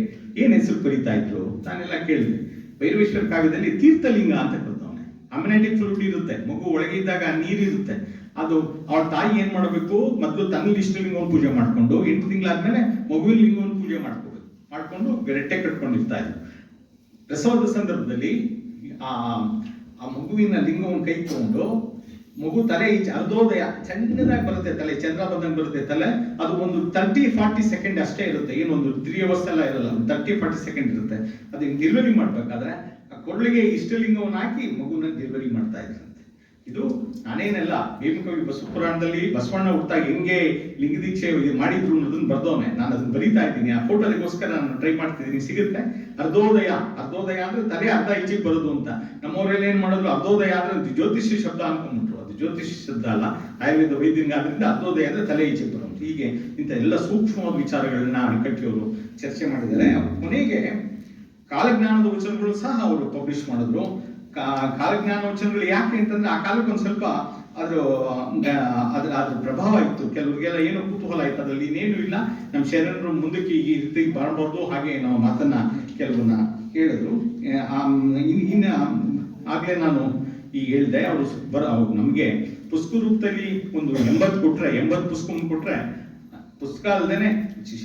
ಏನ್ ಹೆಸರು ಬರೀತಾ ಇದ್ರು ನಾನೆಲ್ಲ ಕೇಳಿದೆ. ಭೈರವೇಶ್ವರ ಕಾವ್ಯದಲ್ಲಿ ತೀರ್ಥಲಿಂಗ ಅಂತ ಕೊಡ್ತಾವನೆ. ಅಮ್ಯುನೆಟಿಕ್ ಫ್ಲೂಯಿಡ್ ಇರುತ್ತೆ, ಮಗು ಒಳಗೆ ಇದ್ದಾಗ ನೀರಿರುತ್ತೆ. ಅದು ಅವಳ ತಾಯಿ ಏನ್ ಮಾಡಬೇಕು, ಮೊದಲು ತನ್ನ ಇಷ್ಟಲಿಂಗವನ್ನು ಪೂಜೆ ಮಾಡ್ಕೊಂಡು 8 ತಿಂಗಳಾದ್ಮೇಲೆ ಮಗುವಿನ ಲಿಂಗವನ್ನು ಪೂಜೆ ಮಾಡ್ಕೊಂಡು ರೆಟ್ಟೆ ಕಟ್ಕೊಂಡಿರ್ತಾ ಇದ್ರು. ಪ್ರಸವದ ಸಂದರ್ಭದಲ್ಲಿ ಆ ಮಗುವಿನ ಲಿಂಗವನ್ನು ಕೈ ತಗೊಂಡು ಮಗು ತಲೆ ಈಚೆ ಅರ್ಧೋದಯ ಸಣ್ಣದಾಗಿ ಬರುತ್ತೆ, ತಲೆ ಚಂದ್ರ ಬಂದಂಗೆ ಬರುತ್ತೆ ತಲೆ. ಅದು ಒಂದು 30-40 ಸೆಕೆಂಡ್ ಅಷ್ಟೇ ಇರುತ್ತೆ, ಏನೊಂದು 3 hours ಎಲ್ಲ ಇರಲ್ಲ, 30-40 ಸೆಕೆಂಡ್ ಇರುತ್ತೆ. ಅದನ್ನ ಡೆಲಿವರಿ ಮಾಡ್ಬೇಕಾದ್ರೆ ಆ ಕೊರಳಿಗೆ ಇಷ್ಟಲಿಂಗವನ್ನು ಹಾಕಿ ಮಗುನ ಡೆಲಿವರಿ ಮಾಡ್ತಾ ಇದ್ರಂತೆ. ಇದು ನಾನೇನೆಲ್ಲ ಭೀಮಕವಿ ಬಸವಪುರಾಣದಲ್ಲಿ ಬಸವಣ್ಣ ಹುಟ್ಟಾಗ ಹೆಂಗೆ ಲಿಂಗ ದೀಕ್ಷೆ ಮಾಡಿದ್ರು ಅನ್ನೋದನ್ನ ಬರ್ದವನೆ. ನಾನು ಅದನ್ನ ಬರೀತಾ ಇದ್ದೀನಿ. ಆ ಫೋಟೋದಕ್ಕೋಸ್ಕರ ನಾನು ಟ್ರೈ ಮಾಡ್ತಿದ್ದೀನಿ, ಸಿಗುತ್ತೆ. ಅರ್ಧೋದಯ ಅಂದ್ರೆ ತಲೆ ಅರ್ಧ ಈಚೆಗೆ ಬರೋದು ಅಂತ. ನಮ್ಮವರೆಲ್ಲ ಏನ್ ಮಾಡಿದ್ರು, ಅರ್ಧೋದಯ ಅಂದ್ರೆ ಜ್ಯೋತಿಷಿ ಶಬ್ದ ಅನ್ಕೊಂಡ್ಬಿಟ್ರು. ಅದು ಜ್ಯೋತಿಷಿ ಶಬ್ದ ಅಲ್ಲ, ಆಯುರ್ವೇದ ವೈದ್ಯಂಗ. ಆದ್ರಿಂದ ಅರ್ಧೋದಯ ಅಂದ್ರೆ ತಲೆ ಈಚೆಗೆ ಬರೋದು. ಹೀಗೆ ಇಂಥ ಎಲ್ಲ ಸೂಕ್ಷ್ಮವಾದ ವಿಚಾರಗಳನ್ನ ಅಣಕಟ್ಟಿಯವರು ಚರ್ಚೆ ಮಾಡಿದ್ದಾರೆ. ಕೊನೆಗೆ ಕಾಲಜ್ಞಾನದ ವಚನಗಳು ಸಹ ಅವರು ಪಬ್ಲಿಷ್ ಮಾಡಿದ್ರು. ಕಾಲಜ್ಞಾನ ವಚನಗಳು ಯಾಕೆ ಅಂತಂದ್ರೆ ಆ ಕಾಲಕ್ಕೆ ಒಂದು ಸ್ವಲ್ಪ ಅದ್ರ ಪ್ರಭಾವ ಇತ್ತು. ಕೆಲವರಿಗೆಲ್ಲ ಏನೋ ಕುತೂಹಲ ಇತ್ತು, ಅದ್ರಲ್ಲಿ ಇನ್ನೇನು ಇಲ್ಲ, ನಮ್ಮ ಶರಣರು ಮುಂದಕ್ಕೆ ಈ ರೀತಿ ಬರಬಾರ್ದು, ಹಾಗೆ ನಾವು ಮಾತನ್ನ ಕೆಲವನ್ನ ಹೇಳಿದ್ರು. ಇನ್ನು ಆಗ್ಲೇ ನಾನು ಈಗ ಹೇಳಿದೆ, ಅವರು ನಮ್ಗೆ ಪುಸ್ತಕ ರೂಪದಲ್ಲಿ ಒಂದು 80 ಕೊಟ್ರೆ, 80 ಪುಸ್ತಕ ಕೊಟ್ರೆ, ಪುಸ್ತಕ ಅಲ್ಲದೇನೆ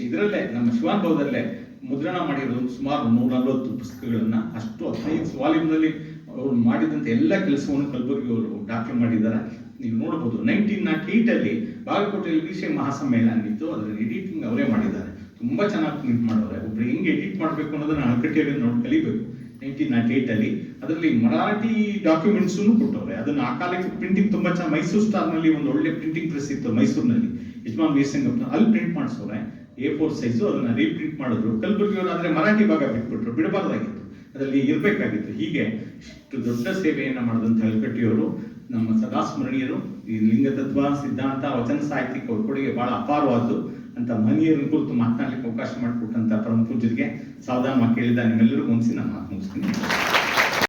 ಇದರಲ್ಲೇ ನಮ್ಮ ಶಿವಾನುಭವದಲ್ಲೇ ಮುದ್ರಣ ಮಾಡಿರೋದು ಸುಮಾರು 140 ಪುಸ್ತಕಗಳನ್ನ, ಅಷ್ಟು 15 ವಾಲ್ಯೂಮ್ನಲ್ಲಿ ಅವರು ಮಾಡಿದಂತ ಎಲ್ಲ ಕೆಲಸವನ್ನು ಕಲಬುರ್ಗಿ ಅವರು ದಾಖಲೆ ಮಾಡಿದ್ದಾರೆ. ನೀವು ನೋಡ್ಬೋದು 1908 ಬಾಗಲಕೋಟೆಯಲ್ಲಿ ವಿಷಯ ಮಹಾಸಮ್ಮೇಳನ ಇತ್ತು. ಅದರ ಎಡಿಟಿಂಗ್ ಅವರೇ ಮಾಡಿದ್ದಾರೆ, ತುಂಬಾ ಚೆನ್ನಾಗಿ ಪ್ರಿಂಟ್ ಮಾಡೋರೆ. ಒಬ್ರು ಹೆಂಗೆ ಎಡಿಟ್ ಮಾಡಬೇಕು ಅನ್ನೋದನ್ನ ಅಳಕಟ್ಟಿಯಲ್ಲಿ ನೋಡಿ ಕಲಿಬೇಕು. 1908 ಅದರಲ್ಲಿ ಮರಾಠಿ ಡಾಕ್ಯುಮೆಂಟ್ಸೂ ಕೊಟ್ಟವ್ರೆ. ಅದನ್ನ ಆ ಕಾಲಕ್ಕೆ ಪ್ರಿಂಟಿಂಗ್ ತುಂಬಾ ಚೆನ್ನಾಗಿ, ಮೈಸೂರು ಸ್ಟಾರ್ನಲ್ಲಿ ಒಂದು ಒಳ್ಳೆ ಪ್ರಿಂಟಿಂಗ್ ಪ್ರೆಸ್ ಇತ್ತು ಮೈಸೂರಿನಲ್ಲಿ, ಯಜಮಾನ್ ವೀರಸಂಗಪ್ಪ, ಅಲ್ಲಿ ಪ್ರಿಂಟ್ ಮಾಡಿಸೋರೆ A4 ಸೈಜು. ಅದನ್ನ ರೀಪ್ರಿಂಟ್ ಮಾಡಿದ್ರು. ಕಲಬುರಗಿಯವರು ಆದ್ರೆ ಮರಾಠಿ ಭಾಗ ಬಿಟ್ಬಿಟ್ರು, ಬಿಡಬಾರ್ದಾಗಿತ್ತು, ಅದರಲ್ಲಿ ಇರಬೇಕಾಗಿತ್ತು. ಹೀಗೆ ಇಷ್ಟು ದೊಡ್ಡ ಸೇವೆಯನ್ನ ಮಾಡಿದಂಥ ಅಳಕಟ್ಟಿಯವರು ನಮ್ಮ ಸದಾ ಸ್ಮರಣೀಯರು. ಈ ಲಿಂಗತತ್ವ ಸಿದ್ಧಾಂತ ವಚನ ಸಾಹಿತ್ಯಕ್ಕೆ ಅವ್ರ ಕೊಡುಗೆ ಬಹಳ ಅಪಾರವಾದ್ದು ಅಂತ ಮಹನೀಯರನ್ನ ಕುರಿತು ಮಾತನಾಡಲಿಕ್ಕೆ ಅವಕಾಶ ಮಾಡಿಕೊಟ್ಟಂತ ಪರಮ ಪೂಜ್ಯರಿಗೆ ಸಾವಧಾನವಾಗಿ ಕೇಳಿದ ನಿಮ್ಮೆಲ್ಲರಿಗೂ ಹೊಂದಿಸಿ ನಾನು ಮಾತು ಮುಗಿಸ್ತೀನಿ.